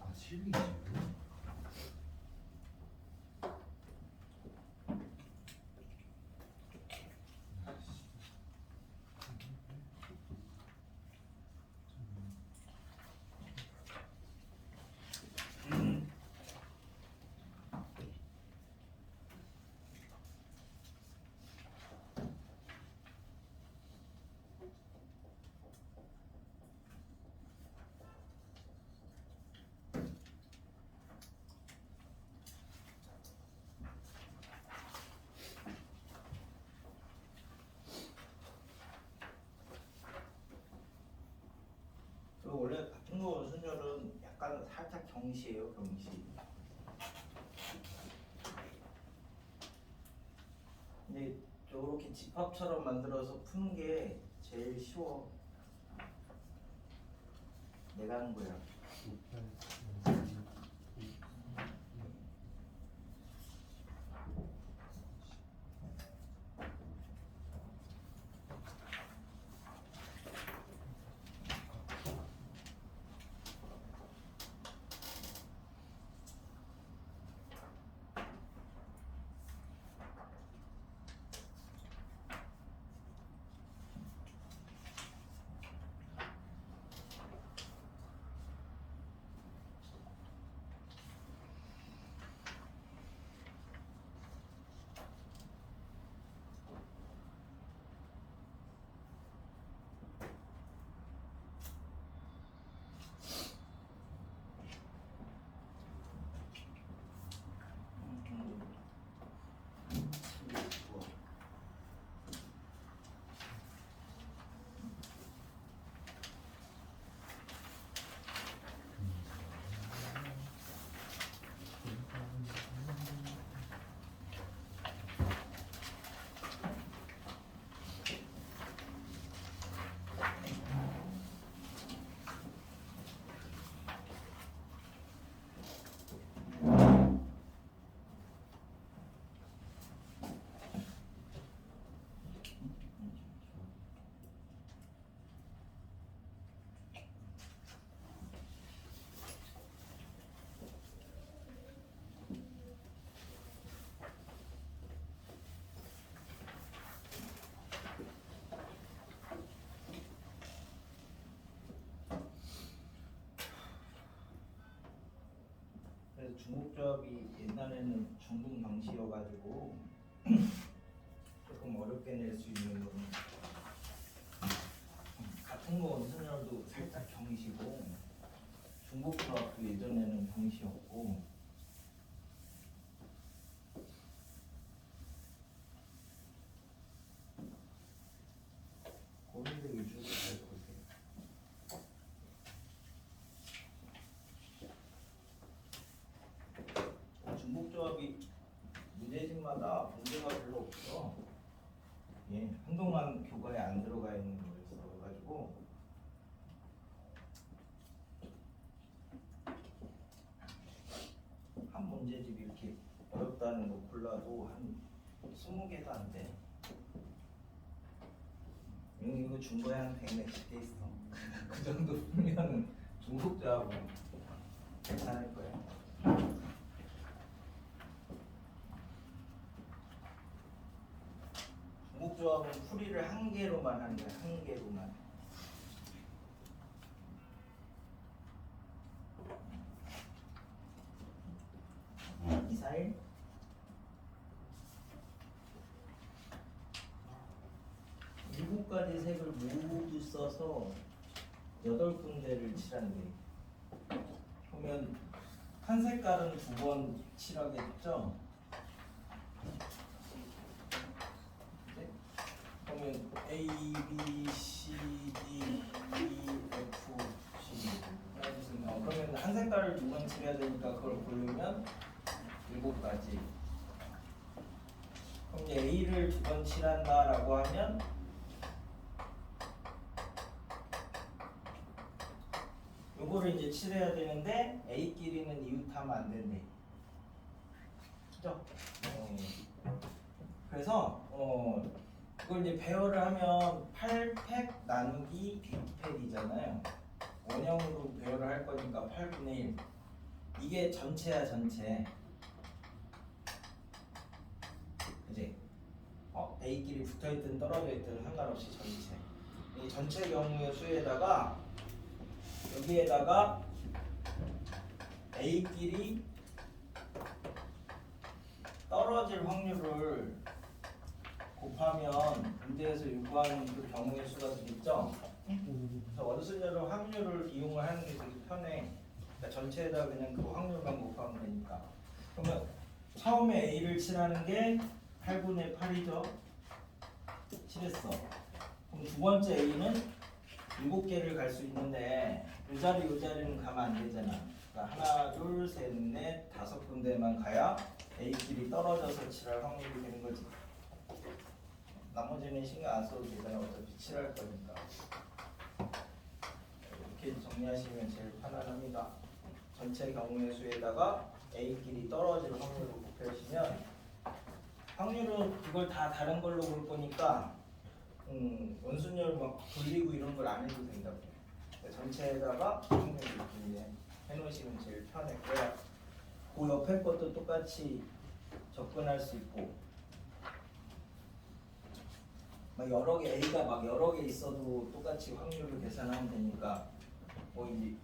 아, 실비지. 경시예요, 경시. 근데 이렇게 집합처럼 만들어서 푸는 게 제일 쉬워. 내가 하는 거야. 그래서 중국조합이 옛날에는 중등 방식이어가지고 조금 어렵게 낼 수 있는 거는 같은 거 원순열도 살짝 경시고 중국조합도 예전에는 경시였고 고민들 위주로 잘 보세요. 중국조합이 문제집마다 문제가 별로 없어. 예, 한동안 교과에 안 들어가 있는 거였어가지고 한 문제집 이렇게 어렵다는 거 골라도 한 20개도 안 돼. 이거 중고에 한 100몇십 개 있어. 그 정도 풀면은 중국조합은 괜찮을 거야. 중국조합은 풀이를 한 개로만 하는 거야. 한 개로만. 미사일? 일곱 가지 색을 모두 써서 8군데를 칠한대. 그러면 한 색깔은 2번 칠하겠죠? 네? 그러면 A, B, C, D, E, F, G 그러면 한 색깔을 2번 칠해야 되니까 그걸 고르면 7가지. 그럼 A를 2번 칠한다라고 하면 요거를 이제 칠해야 되는데 A끼리는 이웃하면 안 된대. 그죠? 그래서 그걸 이제 배열을 하면 8팩 나누기 B팩이잖아요. 원형으로 배열을 할 거니까 8분의 1. 이게 전체야, 전체. 그지? A끼리 붙어있든 떨어져있든 상관없이 전체. 이 전체 경우의 수에다가 여기에다가 A끼리 떨어질 확률을 곱하면 문제에서 요구하는 그 경우의 수가 되겠죠? 그래서 원순열은 확률을 이용을 하는 게 되게 편해. 그러니까 전체에다 그냥 그 확률만 곱하면 되니까. 그러면 처음에 A를 칠하는 게 8분의 8이죠? 칠했어. 그럼 두 번째 A는 7개를 갈 수 있는데 요 자리는 가면 안 되잖아. 그러니까 하나, 둘, 셋, 넷, 다섯 군데만 가야 A끼리 떨어져서 칠할 확률이 되는 거지. 나머지는 신경 안 써도 되잖아. 어차피 칠할 거니까. 이렇게 정리하시면 제일 편안합니다. 전체 경우의 수에다가 A끼리 떨어질 확률을 곱해주시면 확률은 그걸 다 다른 걸로 볼 거니까 원순열 막 돌리고 이런 걸 안 해도 된다고. 전체에다가 확률 이렇게 이제 해놓으시면 제일 편했고요. 그 옆에 것도 똑같이 접근할 수 있고 막 여러 개 A가 막 여러 개 있어도 똑같이 확률을 계산하면 되니까 뭐 이제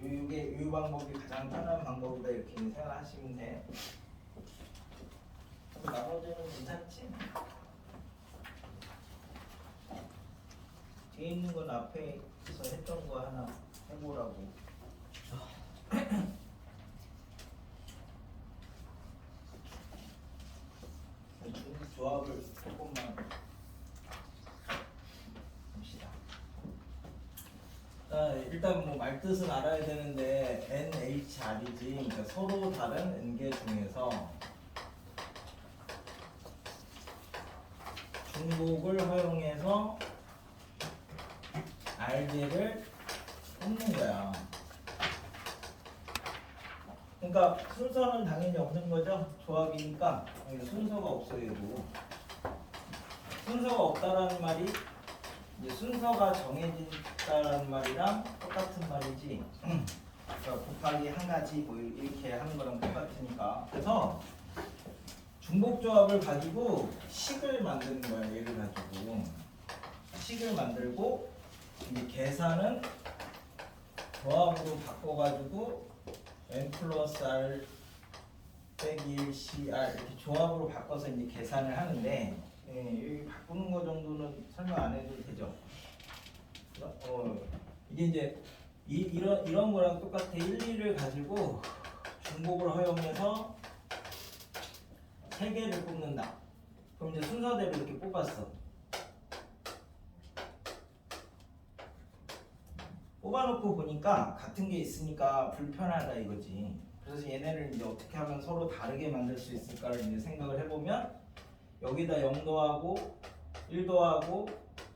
이게 이 방법이 가장 편한 방법이다 이렇게 생각하시면 돼. 나머지는 괜찮지? 뒤에 있는 건 앞에서 했던 거 하나 해보라고. 중국 조합을 조금만 봅시다. 일단 뭐 말뜻은 알아야 되는데 NHR이지, 그러니까 서로 다른 N개 중에서 중복을 허용해서 R개를 뽑는 거야. 그러니까 순서는 당연히 없는 거죠. 조합이니까 순서가 없어 얘도. 순서가 없다라는 말이 이제 순서가 정해진다라는 말이랑 똑같은 말이지. 그러니까 곱하기 한 가지 뭐 이렇게 하는 거랑 똑같으니까. 그래서 중복 조합을 가지고 식을 만드는 거야. 얘를 가지고 식을 만들고 이제 계산은 조합으로 바꿔가지고 n 플러스 r 빼기 1 cr 이렇게 조합으로 바꿔서 이제 계산을 하는데 여기 바꾸는 거 정도는 설명 안 해도 되죠. 이게 이제 이런 거랑 똑같아. 1, 2를 가지고 중복을 허용해서 3개를 뽑는다. 그럼 이제 순서대로 이렇게 뽑았어. 뽑아놓고 보니까 같은 게 있으니까 불편하다 이거지. 그래서 얘네를 이제 어떻게 하면 서로 다르게 만들 수 있을까를 이제 생각을 해보면 여기다 0 더하고 1 더하고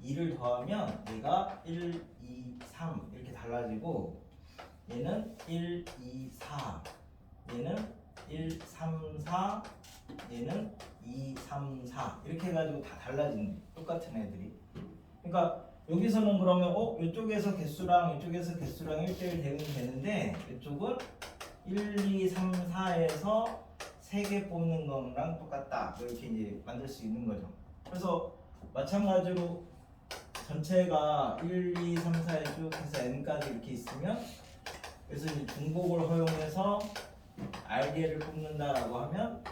2를 더하면 얘가 1, 2, 3 이렇게 달라지고 얘는 1, 2, 4 얘는 1, 3, 4 얘는 2, 3, 4 이렇게 해가지고 다 달라지는 거야. 똑같은 애들이. 그러니까 여기서는 그러면 이쪽에서 개수랑 이쪽에서 개수랑 1대1 대응이 되는데 이쪽은 1, 2, 3, 4에서 3개 뽑는 거랑 똑같다. 이렇게 이제 만들 수 있는 거죠. 그래서 마찬가지로 전체가 1, 2, 3, 4에 쭉 해서 n까지 이렇게 있으면 그래서 이제 중복을 허용해서 r개를 뽑는다라고 하면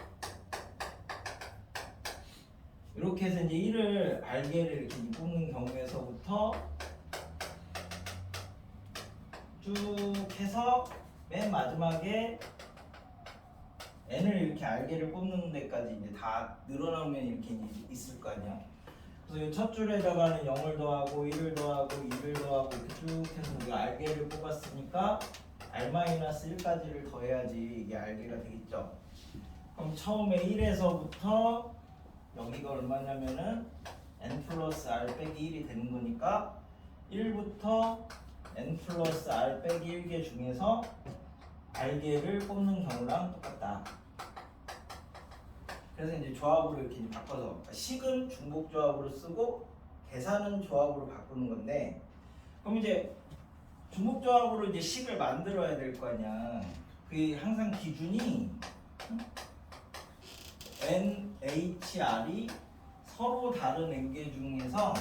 이렇게 해서 이제 1을 r개를 이렇게 뽑는 경우에서부터 쭉 해서 맨 마지막에 n을 이렇게 r개를 뽑는 데까지 이제 다 늘어나면 이렇게 있을 거 아니야. 그래서 이 첫 줄에다가는 0을 더하고 1을 더하고 2를 더하고 이렇게 쭉 해서 우리가 r개를 뽑았으니까 r-1까지를 더해야지 이게 r개가 되겠죠. 그럼 처음에 1에서부터 여기가 얼마냐면은 n 플러스 r 빼기 1이 되는 거니까 1부터 n 플러스 r 빼기 1개 중에서 r개를 뽑는 경우랑 똑같다. 그래서 이제 조합으로 이렇게 바꿔서 식은 중복 조합으로 쓰고 계산은 조합으로 바꾸는 건데 그럼 이제 중복 조합으로 이제 식을 만들어야 될 거 아니야. 그게 항상 기준이 NHR이 서로 다른 n개 중에서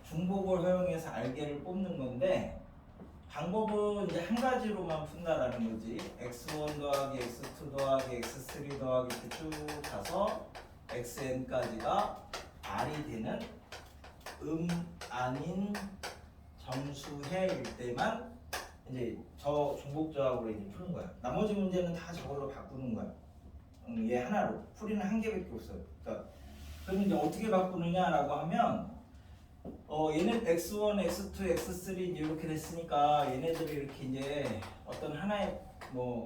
중복을 허용해서 r개를 뽑는 건데 방법은 이제 한 가지로만 푼다라는 거지. x1 더하기 x2 더하기 x3 더하기 이렇게 쭉 가서 xn까지가 r이 되는 아닌 정수해일 때만 이제 저 중복 조합으로 이제 푸는 거야. 나머지 문제는 다 저걸로 바꾸는 거야. 얘 하나로 풀이는 한 개밖에 없어요. 그러니까 그럼 이제 어떻게 바꾸느냐라고 하면 얘는 x1, x2, x3 이제 이렇게 됐으니까 얘네들이 이렇게 이제 어떤 하나의 뭐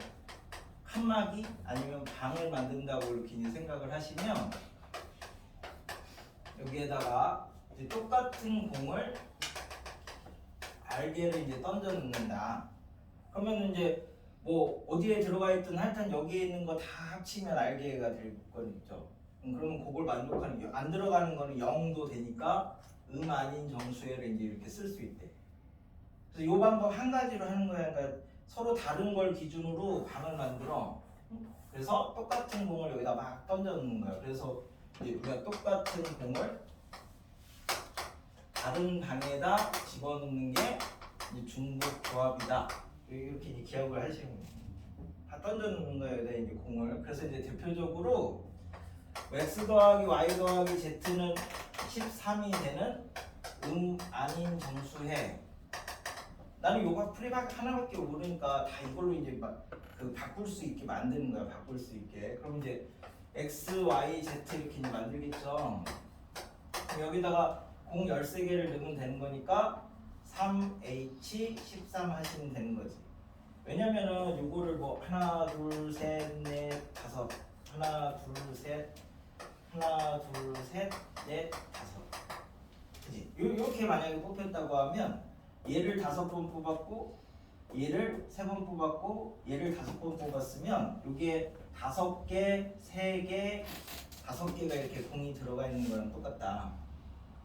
칸막이 아니면 방을 만든다고 이렇게 이제 생각을 하시면 여기에다가 이제 똑같은 공을 알게를 이제 던져 놓는다. 그러면 이제 뭐 어디에 들어가 있든 하여튼 여기에 있는 거 다 합치면 알게가 될 거죠. 그러면 그걸 만족하는 안 들어가는 거는 0도 되니까 아닌 정수회를 이제 이렇게 쓸 수 있대. 그래서 이 방법 한 가지로 하는 거야. 그러니까 서로 다른 걸 기준으로 방을 만들어. 그래서 똑같은 공을 여기다 막 던져 놓는 거야. 그래서 이제 우리가 똑같은 공을 다른 방에다 집어넣는 게 이제 중복 조합이다. 이렇게 이제 기억을 하시는 거예요. 다 던져 놓는 거예요. 이제 공을. 그래서 이제 대표적으로 x 더하기 y 더하기 z는 13이 되는 아닌 정수해. 나는 요가 풀이가 하나밖에 모르니까 다 이걸로 이제 막 그 바꿀 수 있게 만드는 거야. 바꿀 수 있게. 그럼 이제 x, y, z 이렇게 이제 만들겠죠. 그럼 여기다가 공 13개를 넣으면 되는 거니까 3h 13 하시면 되는 거지. 왜냐면은 요거를 뭐 하나, 둘, 셋, 넷, 다섯, 하나, 둘, 셋, 하나, 둘, 셋, 넷, 다섯. 그지? 요렇게 만약에 뽑혔다고 하면 얘를 5번 뽑았고 얘를 3번 뽑았고 얘를 5번 뽑았으면 여기에 5개, 3개, 5개가 이렇게 공이 들어가 있는 거랑 똑같다.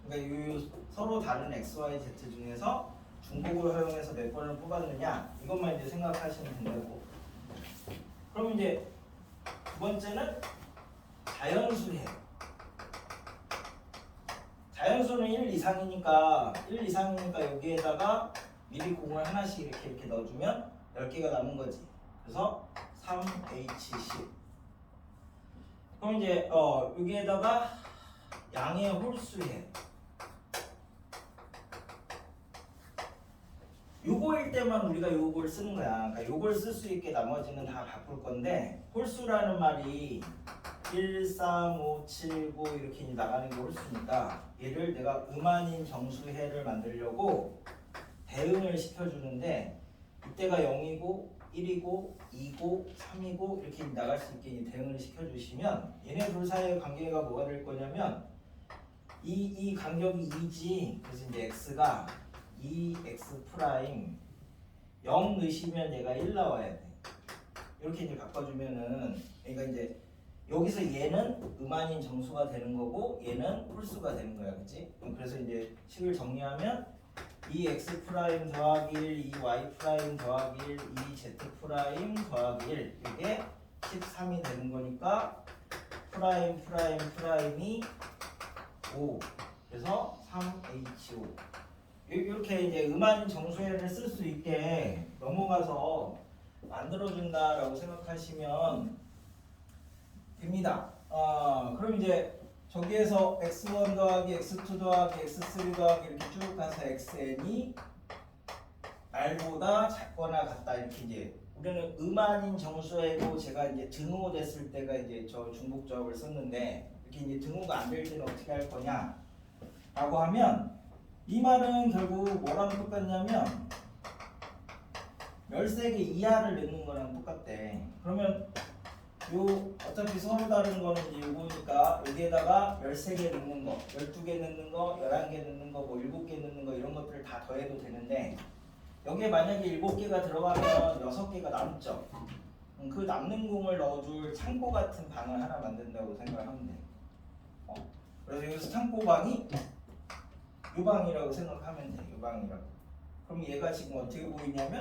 그러니까 요 서로 다른 x, y, z 중에서 중복을 활용해서 몇 번을 뽑았느냐 이것만 이제 생각하시면 된다고. 그럼 이제 두 번째는 자연수해. 자연수는 1 이상이니까 여기에다가 미리 공을 하나씩 이렇게 넣어주면 10개가 남은 거지. 그래서 3h10. 그럼 이제 여기에다가 양의 홀수해. 요거일 때만 우리가 요걸 쓰는 거야. 그러니까 요걸 쓸 수 있게 나머지는 다 바꿀 건데 홀수라는 말이 1, 3, 5, 7, 9 이렇게 나가는 게 홀수니까 얘를 내가 아닌 정수해를 만들려고 대응을 시켜주는데 이때가 0이고 1이고 2고 3이고 이렇게 나갈 수 있게 대응을 시켜주시면 얘네 둘 사이의 관계가 뭐가 될 거냐면 이 간격이 2지. 그래서 이제 x가 2x 프라임 0 넣으시면 얘가 1 나와야 돼. 이렇게 이제 바꿔주면은 그러니까 이제 여기서 얘는 아닌 정수가 되는 거고 얘는 홀수가 되는 거야, 그렇지? 그래서 이제 식을 정리하면 2x 프라임 더하기 1, 2y 프라임 더하기 1, 2z 프라임 더하기 1 이게 13이 되는 거니까 프라임이 5 그래서 3h5 이렇게 이제 아닌 정수해를 쓸 수 있게 넘어가서 만들어준다라고 생각하시면 됩니다. 그럼 이제 저기에서 x1 더하기 x2 더하기 x3 더하기 이렇게 쭉 가서 xn이 r보다 작거나 같다 이렇게 이제 우리는 아닌 정수해고 제가 이제 등호됐을 때가 이제 저 중복조합을 썼는데 이렇게 이제 등호가 안 될 때는 어떻게 할 거냐라고 하면 이 말은 결국 뭐랑 똑같냐면 13개 이하를 넣는 거랑 똑같대. 그러면 요 어차피 서로 다른 거는 이제 요거니까 여기에다가 13개 넣는 거, 12개 넣는 거, 11개 넣는 거, 뭐 7개 넣는 거 이런 것들을 다 더해도 되는데 여기에 만약에 7개가 들어가면 6개가 남죠. 그 남는 공을 넣어줄 창고 같은 방을 하나 만든다고 생각하면 돼. 그래서 여기서 창고방이 요 방이라고 생각하면 돼. 요 방이라고. 그럼 얘가 지금 어떻게 보이냐면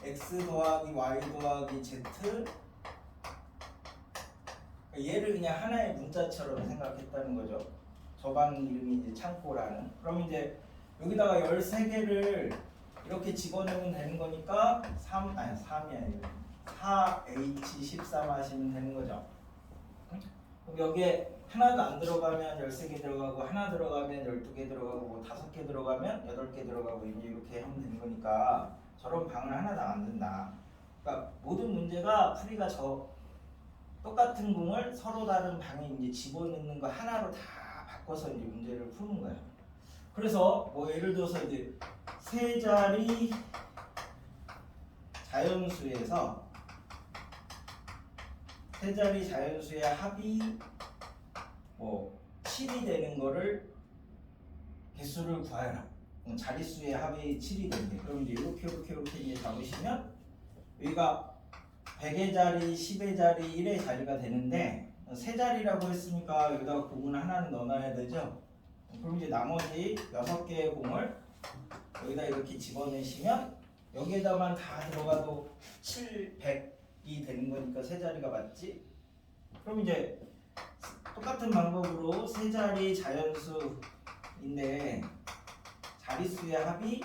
x 더하기 y 더하기 z 얘를 그냥 하나의 문자처럼 생각했다는 거죠. 저 방 이름이 이제 창고라는. 그럼 이제 여기다가 13개를 이렇게 집어넣으면 되는 거니까 3이 아니라 4h13 하시면 되는 거죠. 그럼 여기에 하나도 안 들어가면 13개 들어가고 하나 들어가면 12개 들어가고 뭐 5개 들어가면 8개 들어가고 이제 이렇게 하면 되는 거니까 저런 방을 하나 다 만든다. 그러니까 모든 문제가 풀이가 똑같은 공을 서로 다른 방에 이제 집어넣는 거 하나로 다 바꿔서 이제 문제를 푸는 거야. 그래서 뭐 예를 들어서 이제 세 자리 자연수에서 세 자리 자연수의 합이 뭐 7이 되는 거를 개수를 구하여라. 자릿수의 합이 7이 된대. 그럼 이제 이렇게 이제 잡으시면 여기가 100의 자리, 10의 자리, 1의 자리가 되는데 세 자리라고 했으니까 여기다가 공을 하나는 넣어놔야 되죠. 그럼 이제 나머지 6개의 공을 여기다 이렇게 집어내시면 여기에다만 다 들어가도 7, 100이 되는 거니까 세 자리가 맞지? 그럼 이제 똑같은 방법으로 세 자리 자연수인데 자릿수의 합이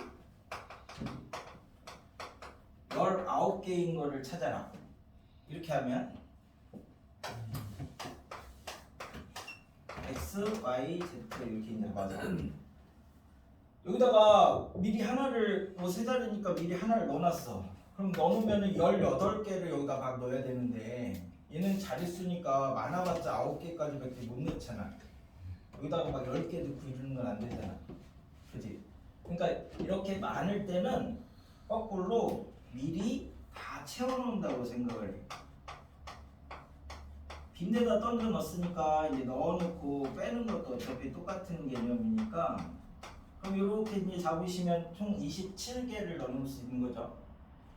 19개인 거를 찾아라. 이렇게 하면 X, Y, Z 이렇게 이제 맞아. 여기다가 미리 하나를 뭐 세 자리니까 미리 하나를 넣어놨어. 그럼 넣으면은 18개를 여기다 막 넣어야 되는데 얘는 자릿수니까 많아봤자 9개까지밖에 못 넣잖아. 여기다가 막 10개 넣고 이러는 건 안 되잖아. 그지? 그러니까 이렇게 많을 때는 거꾸로 미리 다 채워놓는다고 생각을 해. 빈대다 던져 넣었으니까 이제 넣어놓고 빼는 것도 어차피 똑같은 개념이니까 그럼 이렇게 이제 잡으시면 총 27개를 넣을 수 있는 거죠.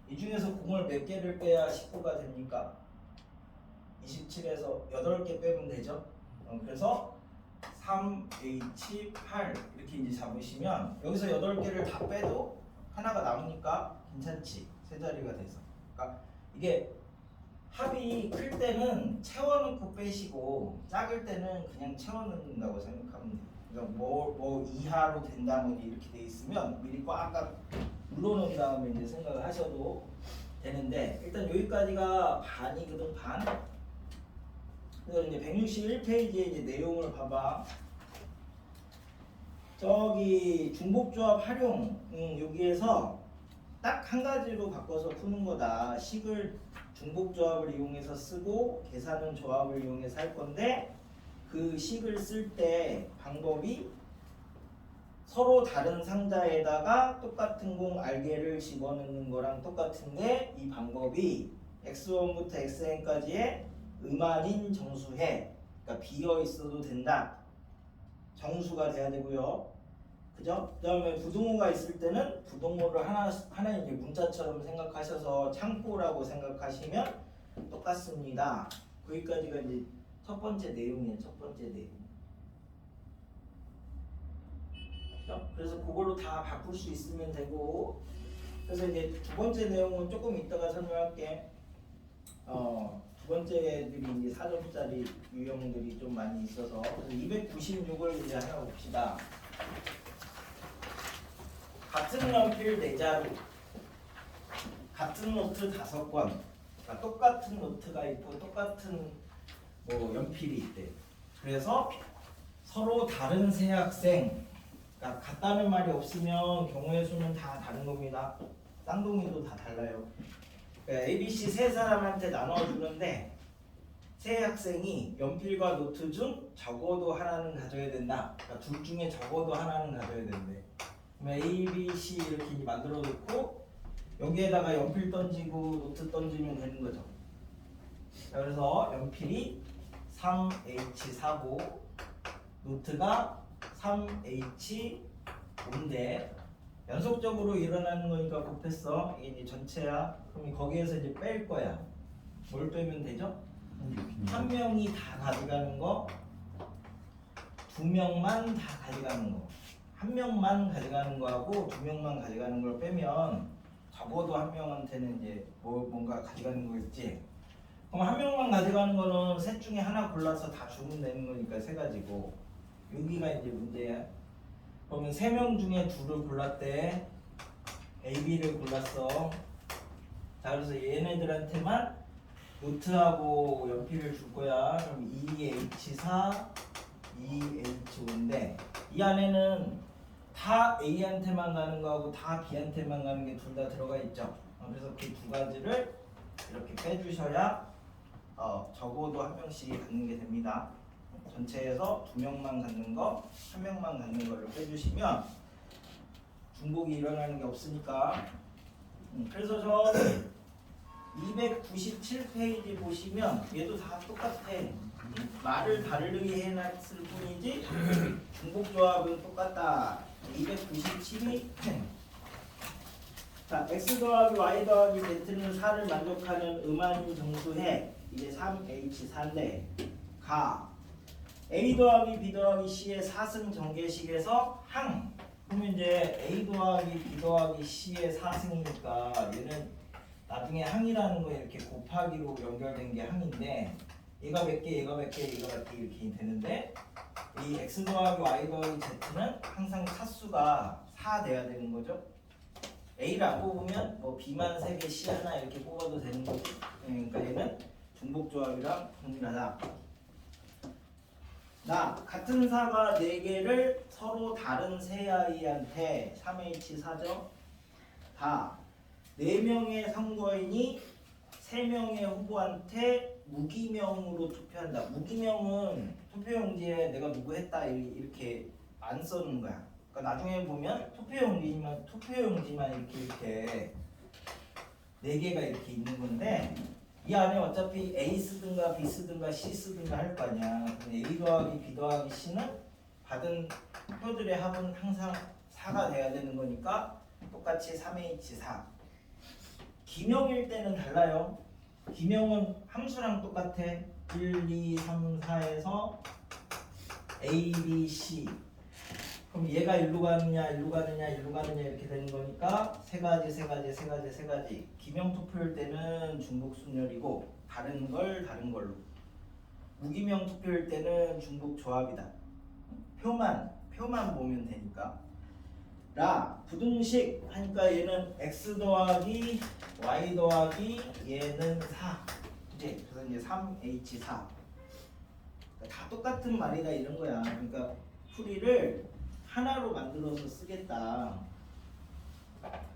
이 중에서 공을 몇 개를 빼야 19가 됩니까? 27에서 8개 빼면 되죠. 그래서 3H8 이렇게 이제 잡으시면 여기서 8개를 다 빼도 하나가 남으니까 괜찮지. 세 자리가 돼서. 그러니까 이게 합이 클 때는 채워놓고 빼시고 작을 때는 그냥 채워넣는다고 생각하면 돼요. 그러니까 뭐 이하로 된다면 이렇게 돼 있으면 미리 꽉꽉 눌러놓은 다음에 이제 생각을 하셔도 되는데 일단 여기까지가 반이거든. 반. 그래서 이제 161페이지에 이제 내용을 봐봐. 저기 중복조합 활용 여기에서 딱 한 가지로 바꿔서 푸는 거다. 식을 중복조합을 이용해서 쓰고 계산은 조합을 이용해서 할 건데 그 식을 쓸 때 방법이 서로 다른 상자에다가 똑같은 공 알개를 집어넣는 거랑 똑같은데 이 방법이 x1부터 xn까지의 음아닌 정수해. 그러니까 비어 있어도 된다. 정수가 돼야 되고요. 그죠? 그 다음에 부동호가 있을 때는 부동호를 하나 이제 문자처럼 생각하셔서 창고라고 생각하시면 똑같습니다. 거기까지가 이제 첫 번째 내용이에요. 첫 번째 내용. 그죠? 그래서 그걸로 다 바꿀 수 있으면 되고 그래서 이제 두 번째 내용은 조금 이따가 설명할게. 두 번째들이 이제 4점짜리 유형들이 좀 많이 있어서 그래서 296을 이제 하나 봅시다. 같은 연필 4자루, 같은 노트 5권, 그러니까 똑같은 노트가 있고 똑같은 뭐 연필이 있대. 그래서 서로 다른 세 학생, 그러니까 같다는 말이 없으면 경우의 수는 다 다른 겁니다. 쌍둥이도 다 달라요. 그러니까 ABC 세 사람한테 나눠주는데 세 학생이 연필과 노트 중 적어도 하나는 가져야 된다. 그러니까 둘 중에 적어도 하나는 가져야 된대. 그럼 A, B, C 이렇게 만들어 놓고 여기에다가 연필 던지고 노트 던지면 되는 거죠. 자, 그래서 연필이 3H4고 노트가 3H5인데 연속적으로 일어나는 거니까 곱했어. 이게 이제 전체야. 그럼 거기에서 이제 뺄 거야. 뭘 빼면 되죠? 한 명이 다 가져가는 거, 두 명만 다 가져가는 거. 한 명만 가져가는 거하고 두 명만 가져가는 걸 빼면 적어도 한 명한테는 이제 뭔가 가져가는 거 있지. 그럼 한 명만 가져가는 거는 셋 중에 하나 골라서 다 주면 되는 거니까 세 가지고 여기가 이제 문제야. 그러면 세 명 중에 둘을 골랐대. A, B를 골랐어. 자, 그래서 얘네들한테만 노트하고 연필을 줄 거야. 그럼 2H4, 2H5인데 이 안에는 다 A한테만 가는 거하고 다 B한테만 가는 게 둘 다 들어가 있죠. 그래서 그 두 가지를 이렇게 빼주셔야 적어도 한 명씩 갖는 게 됩니다. 전체에서 2명만 갖는 거, 1명만 갖는 거를 빼주시면 중복이 일어나는 게 없으니까. 그래서 저 297페이지 보시면 얘도 다 똑같아. 말을 다르게 해놨을 뿐이지 중복 조합은 똑같다. 297이 자, x 더하기 y 더하기 z는 4를 만족하는 음한인 정수해. 이제 3h4인데 가 a 더하기 b 더하기 c의 4승 전개식에서 항. 그러면 이제 a 더하기 b 더하기 c의 4승이니까 얘는 나중에 항이라는 거 이렇게 곱하기로 연결된 게 항인데 얘가 몇 개, 얘가 몇 개, 얘가 몇 개 이렇게 되는데 이 x 더하기 y 더하기 z는 항상 차수가 4 돼야 되는 거죠. A를 안 뽑으면 뭐 B만 3개, C 하나 이렇게 뽑아도 되는 거지. 그러니까 얘는 중복조합이랑 동일하다. 나 같은 사가 4개를 서로 다른 세 아이한테 3H4죠. 다 4명의 선거인이 3명의 후보한테 무기명으로 투표한다. 무기명은 투표용지에 내가 누구 했다 이렇게 안 써는 거야. 그러니까 나중에 보면 투표용지만 이렇게 4개가 이렇게 있는 건데 이 안에 어차피 A 쓰든가 B 쓰든가 C 쓰든가 할 거 아니야. A 더하기 B 더하기 C는 받은 표들의 합은 항상 4가 돼야 되는 거니까 똑같이 3H4. 기명일 때는 달라요. 기명은 함수랑 똑같아. 1, 2, 3, 4에서 A, B, C. 그럼 얘가 일로 가느냐 이렇게 되는 거니까 세 가지. 기명 투표일 때는 중복 순열이고 다른 걸로. 무기명 투표일 때는 중복 조합이다. 표만 보면 되니까. 라 부등식 하니까 얘는 x 더하기 y 더하기 얘는 4. 이제 그래서 이제 3h4. 다 똑같은 말이다 이런 거야. 그러니까 풀이를 하나로 만들어서 쓰겠다.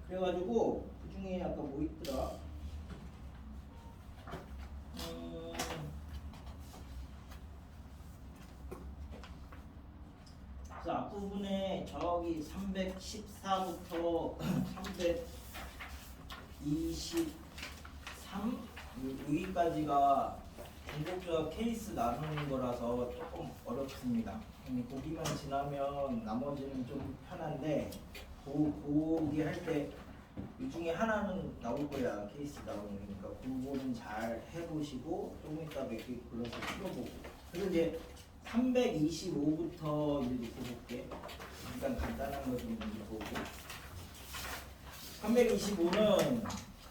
그래가지고 그 중에 아까 뭐 있더라? 그래서 앞부분에 저기 314부터 323 여기까지가 중복조합 케이스 나누는 거라서 조금 어렵습니다. 보기만 지나면 나머지는 좀 편한데 보기 할 때 이 중에 하나는 나올 거야. 케이스 나오니까 그거는 잘 해보시고 조금 이따 몇 개 골라서 풀어보고. 그리고 이제 325부터 이제 볼게. 일단 간단한 거 좀 보고. 325는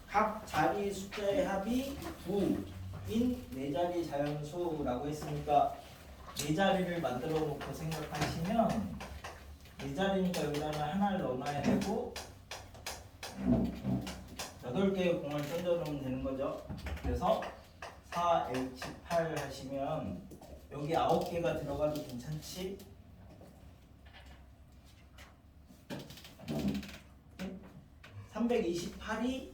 각 자리 숫자의 합이 9인 4자리 자연수라고 했으니까 4자리를 만들어 놓고 생각하시면 4자리니까 여기다가 하나를 넣어놔야 되고 8개의 공을 던져 놓으면 되는 거죠. 그래서 4H8 하시면 여기 9개가 들어가도 괜찮지? 328이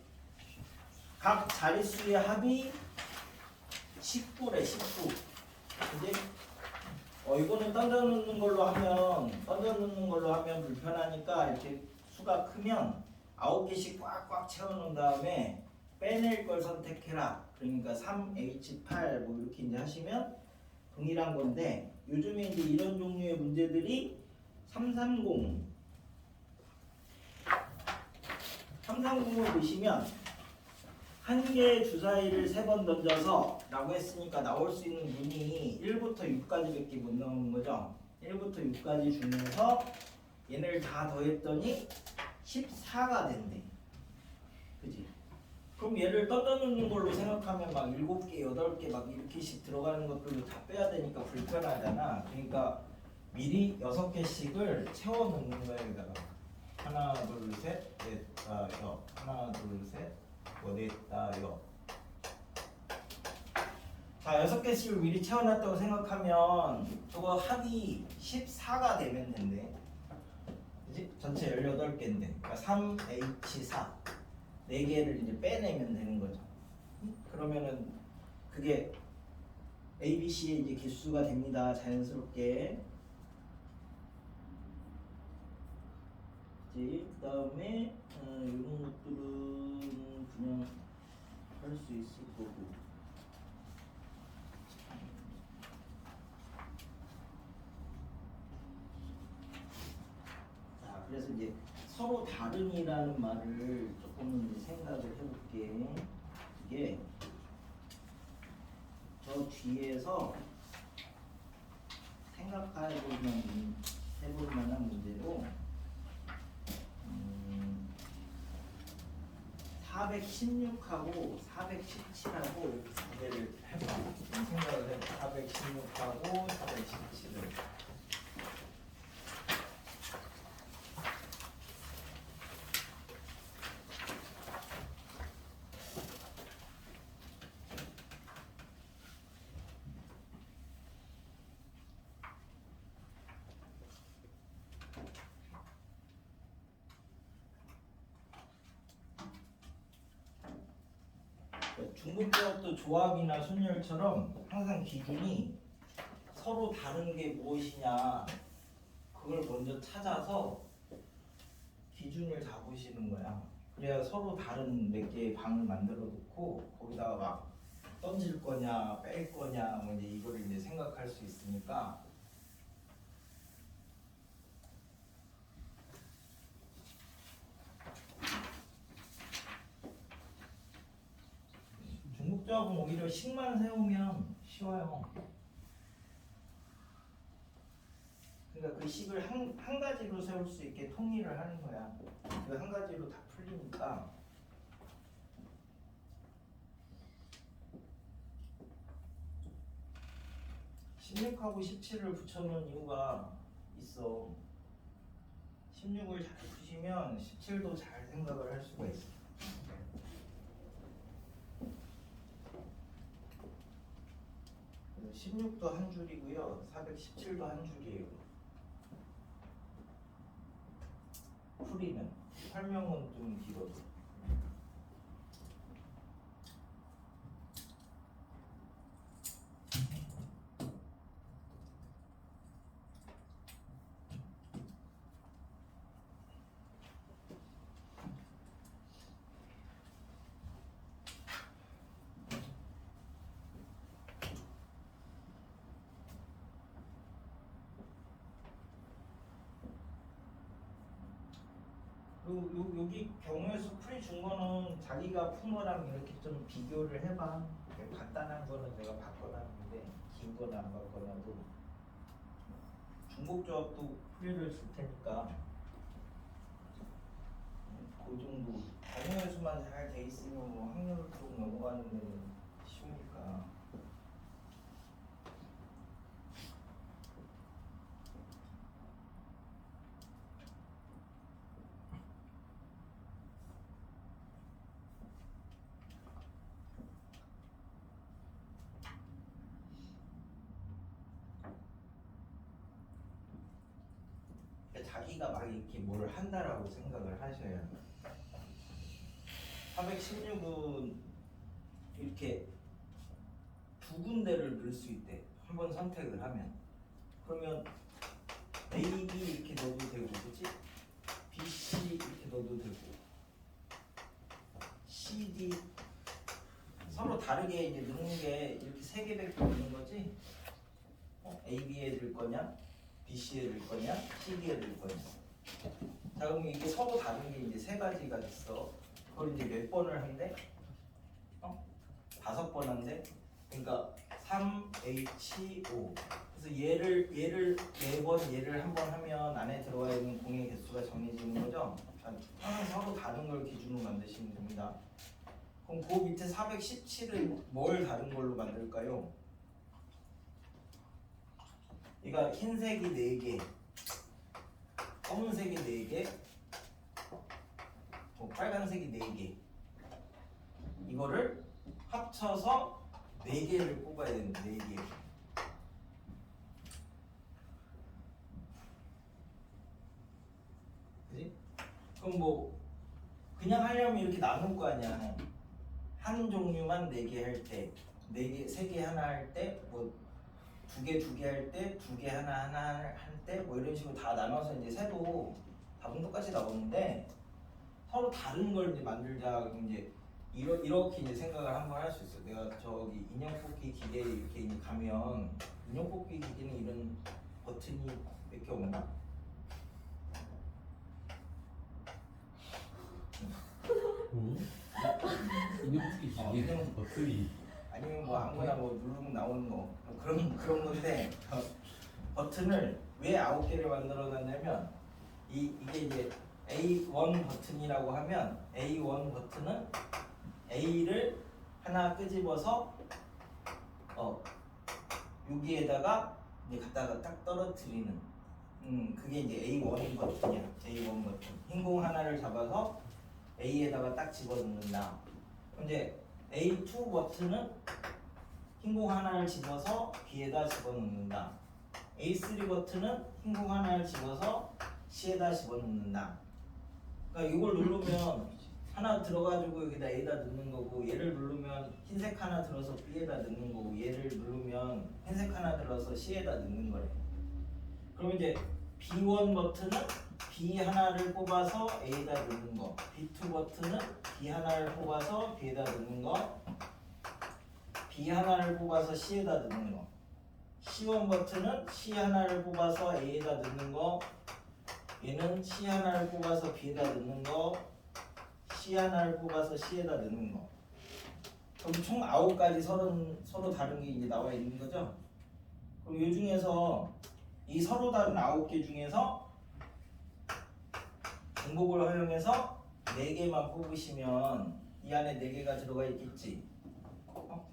각 자릿수의 합이 19래 19. 이제 이거는 던져놓는 걸로 하면 불편하니까 이렇게 수가 크면 9개씩 꽉꽉 채워놓은 다음에 빼낼 걸 선택해라. 그러니까 3H8 뭐 이렇게 이제 하시면 동일한 건데 요즘에 이제 이런 종류의 문제들이 330을 보시면 한 개의 주사위를 3번 던져서 라고 했으니까 나올 수 있는 문이 1부터 6까지밖에 못 나오는 거죠. 1부터 6까지 중에서 얘네를 다 더했더니 14가 된대. 그지? 그럼 얘를 던져놓는 걸로 생각하면 막 7개, 8개 막 이렇게씩 들어가는 것들도 다 빼야 되니까 불편하잖아. 그러니까 미리 6개씩을 채워놓는 거야. 여기다가 하나, 둘, 셋, 넷, 다, 여. 하나, 둘, 셋, 넷, 다, 여. 자, 6개씩을 미리 채워놨다고 생각하면 저거 합이 14가 되면 된대. 그치? 전체 18개인데 그러니까 3H4 4개를 이제 빼내면 되는 거죠. 그러면은 그게 A, B, C의 이제 개수가 됩니다. 자연스럽게. 이제 그다음에 이런 것들은 그냥 할 수 있을 거고. 자, 그래서 이제 서로 다른이라는 말을 조금 생각을 해볼게. 이게 저 뒤에서 해볼 만한 문제로 416하고 417하고 이렇게 구별을 해봐. 생각을 해. 416하고 417을. 중국제약도 조합이나 순열처럼 항상 기준이 서로 다른 게 무엇이냐 그걸 먼저 찾아서 기준을 잡으시는 거야. 그래야 서로 다른 몇 개의 방을 만들어 놓고 거기다가 막 던질 거냐 뺄 거냐 뭐 이제 이거를 이제 생각할 수 있으니까. 중국조합은 오히려 식만 세우면 쉬워요. 그러니까 그 식을 한 가지로 세울 수 있게 통일을 하는 거야. 그 한 가지로 다 풀리니까. (16하고) (17을) 붙여놓은 이유가 있어. 16을 잘 푸시면 17도 잘 생각을 할 수가 있어. 16도 한 줄이고요. 417도 한 줄이에요. 풀이는 설명은 좀 길어도. 여기 경우에서 풀이 준 거는 자기가 푼 거랑 이렇게 좀 비교를 해봐. 간단한 거는 내가 바꿔놨는데 긴 거는 안 바꿔놔도 중복조합도 풀이를 줄 테니까 그 정도 경우에서만 잘 돼 있으면 뭐 확률 쪽 넘어가는 데는 쉬우니까. 자기가 막 이렇게 뭘 한다라고 생각을 하셔야 해요. 416은 이렇게 두 군데를 넣을 수 있대. 한번 선택을 하면. 그러면 A, B 이렇게 넣어도 되고, 그치? B, C 이렇게 넣어도 되고, C, D 서로 다르게 이제 넣는 게 이렇게 세 개밖에 없는 거지? A, B에 넣을 거냐? BC에 넣을 거냐, CD에 넣을 거냐. 자, 그럼 이게 서로 다른 게 이제 세 가지가 있어. 그걸 이제 몇 번을 한대? 5번 한대. 그러니까 3H5. 그래서 얘를 4번, 얘를 한 번 하면 안에 들어와 있는 공의 개수가 정해지는 거죠. 항상 서로 다른 걸 기준으로 만드시면 됩니다. 그럼 그 밑에 417은 뭘 다른 걸로 만들까요? 얘가 흰색이 4개, 검은색이 4개, 빨간색이 4개. 이거를 합쳐서 4개를 뽑아야 됩니다. 4개. 그지? 그럼 뭐 그냥 하려면 이렇게 나눌 거 아니야. 한 종류만 4개 할 때 네 개, 세 개 하나 할 때, 뭐 두 개 두 개 할 때, 두 개 하나 할 때, 뭐 이런 식으로 다 나눠서 이제 세도 답은 똑같이 나오는데 서로 다른 걸 이제 만들자 그럼 이제 이렇게 이제 생각을 한번 할 수 있어요. 내가 저기 인형 뽑기 기계 이렇게 이제 가면 인형 뽑기 기계는 이런 버튼이 몇 개 없나? 인형기 기계 버튼이 아니면 뭐 아무거나 뭐 누르면 나오는 거 뭐 그런 건데 버튼을 왜 9개를 만들어 놨냐면 이게 이제 A1 버튼이라고 하면 A1 버튼은 A를 하나 끄집어서 여기에다가 이제 갖다가 딱 떨어뜨리는 그게 이제 A1 버튼이야. A1 버튼. 흰 공 하나를 잡아서 A에다가 딱 집어넣는다. 그럼 이제 A2 버튼은 흰 공 하나를 집어서 B에다 집어넣는다. A3 버튼은 흰 공 하나를 집어서 C에다 집어넣는다. 그러니까 이걸 누르면 하나 들어가지고 여기다 A에다 넣는 거고, 얘를 누르면 흰색 하나 들어서 B에다 넣는 거고, 얘를 누르면 흰색 하나 들어서 C에다 넣는 거래. 그럼 이제 B1 버튼은 B 하나를 뽑아서 A에다 넣는 거, B2 버튼은 B 하나를 뽑아서 B에다 넣는 거, B 하나를 뽑아서 C에다 넣는 거, C1 버튼은 C 하나를 뽑아서 A에다 넣는 거, 얘는 C 하나를 뽑아서 B에다 넣는 거, C 하나를 뽑아서 C에다 넣는 거. 그럼 총 9가지 서로 다른 게 이제 나와 있는 거죠. 그럼 이 중에서 이 서로 다른 9개 중에서 중복을 활용해서 4개만 뽑으시면 이 안에 4개가 들어가 있겠지.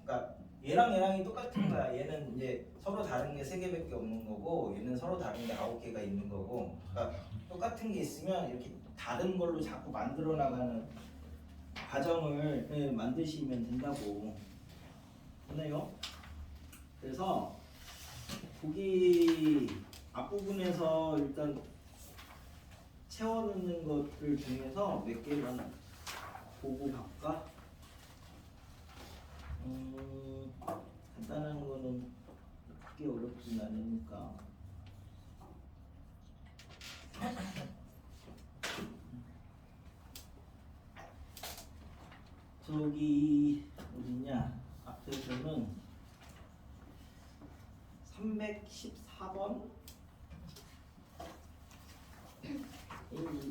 그러니까 얘랑 얘랑이 똑같은 거야. 얘는 이제 서로 다른 게 3개밖에 없는 거고, 얘는 서로 다른 게 9개가 있는 거고. 그러니까 똑같은 게 있으면 이렇게 다른 걸로 자꾸 만들어 나가는 과정을 만드시면 된다고. 됐나요? 그래서 보기 앞부분에서 일단 채워넣는 것들 중에서 몇 개만 보고 갈까? 간단한 거는 크게 어렵진 않으니까. 저기 어디냐? 앞에서는 314번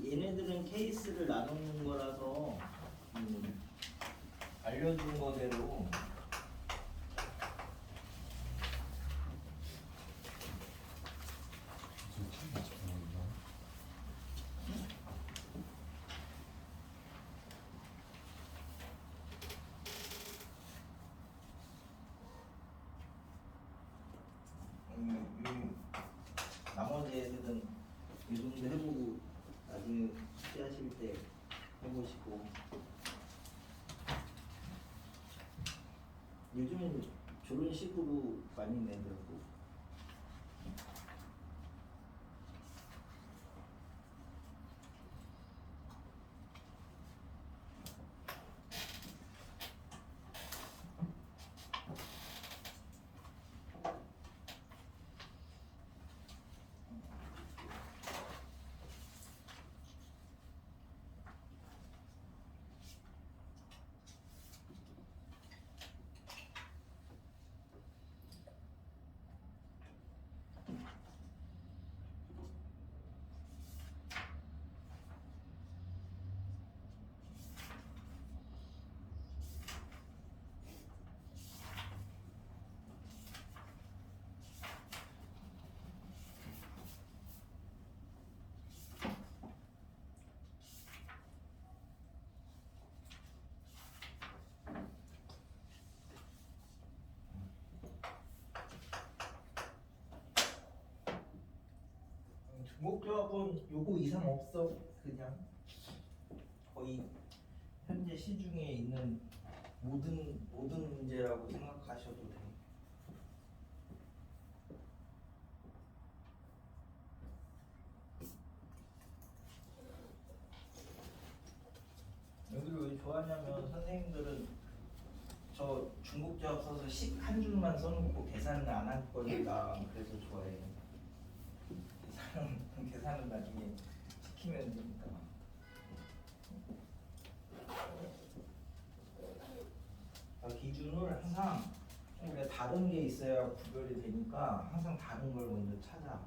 얘네들은 케이스를 나누는 거라서 알려준 거대로 나머지 애들은 이 정도 해보고 나중에 숙제하실 때 해보시고. 요즘엔 저런 식으로 많이 내더라고. 중복조합은 요거 이상 없어. 그냥 거의 현재 시중에 있는 모든 문제라고 생각하셔도 돼. 여기를 왜 좋아하냐면 선생님들은 저 중국제학 써서 10 한 줄만 써놓고 계산을 안 할 거니까 그래서 좋아해요. 계산은 나중에 시키면 되니까. 기준을 항상 우리가 다른 게 있어야 구별이 되니까 항상 다른 걸 먼저 찾아.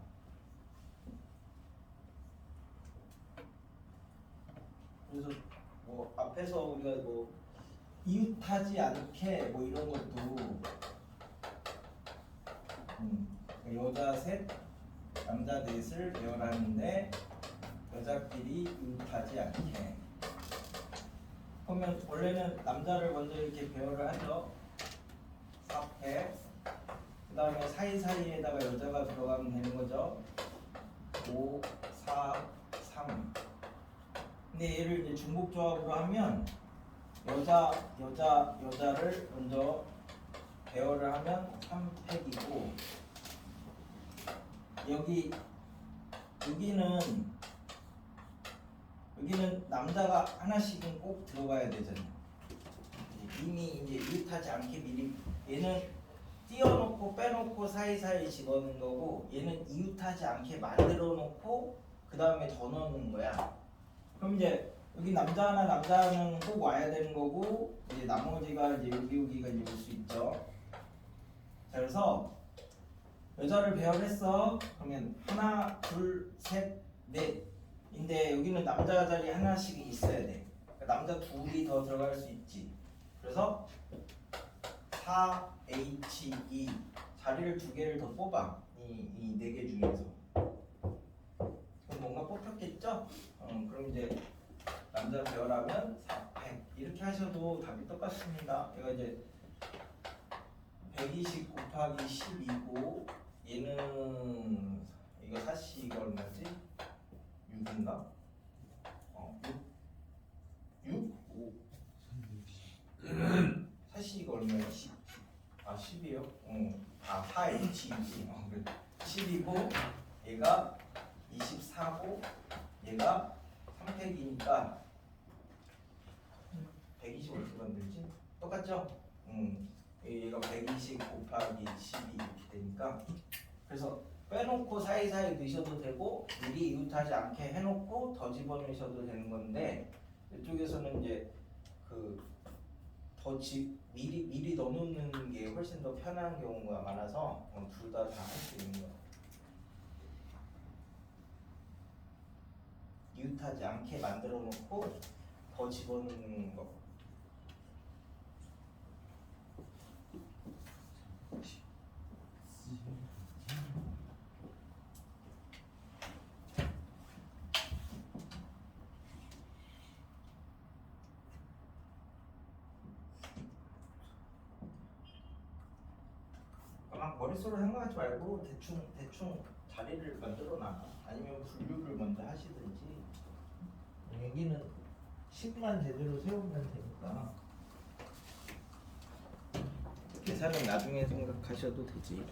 그래서 뭐 앞에서 우리가 뭐 이웃하지 않게 뭐 이런 것도 여자 셋, 남자 넷을 배열하는데 여자끼리 이웃하지 않게. 그러면 원래는 남자를 먼저 이렇게 배열을 하죠. 4패. 그 다음에 사이사이에다가 여자가 들어가면 되는 거죠. 5, 4, 3. 근데 얘를 이제 중복조합으로 하면 여자를 먼저 배열을 하면 3팩이고 여기는 남자가 하나씩은 꼭 들어가야 되잖아요. 이미 이제 이웃하지 않게 미리 얘는 띄워놓고 빼놓고 사이사이 집어넣는 거고 얘는 이웃하지 않게 만들어 놓고 그 다음에 더 넣는 거야. 그럼 이제 여기 남자 하나는 꼭 와야 되는 거고 이제 나머지가 이제 여기가 이제 올 수 있죠. 자, 그래서 여자를 배열했어. 그러면 하나, 둘, 셋, 넷인데 여기는 남자 자리 하나씩 있어야 돼. 그러니까 남자 둘이 더 들어갈 수 있지. 그래서 4H2 자리를 두 개를 더 뽑아. 이 네 개 중에서. 그럼 뭔가 뽑혔겠죠? 그럼 이제 남자 배열하면 400 이렇게 하셔도 답이 똑같습니다. 얘가 이제 120 곱하기 12고 얘는 이거 사시 이거 얼마지? 6인가? 6? 5 사시 이거 얼마야? 10 10이에요? 4H 10이고 얘가 24고 얘가 3팩이니까 120 어떻게 만들지? 똑같죠? 얘가 120 곱하기 12 이렇게 되니까 그래서 빼놓고 사이사이 넣으셔도 되고 미리 이웃하지 않게 해놓고 더 집어넣으셔도 되는 건데 이쪽에서는 이제 미리 넣어놓는 게 훨씬 더 편한 경우가 많아서 둘 다 할 수 있는 거예요. 이웃하지 않게 만들어 놓고 더 집어넣는 거. 막 머릿속으로 생각하지 말고 대충 자리를 만들어 놔. 아니면 분류를 먼저 하시든지. 여기는 식만 제대로 세우면 되니까 계산은 나중에 생각하셔도 되지.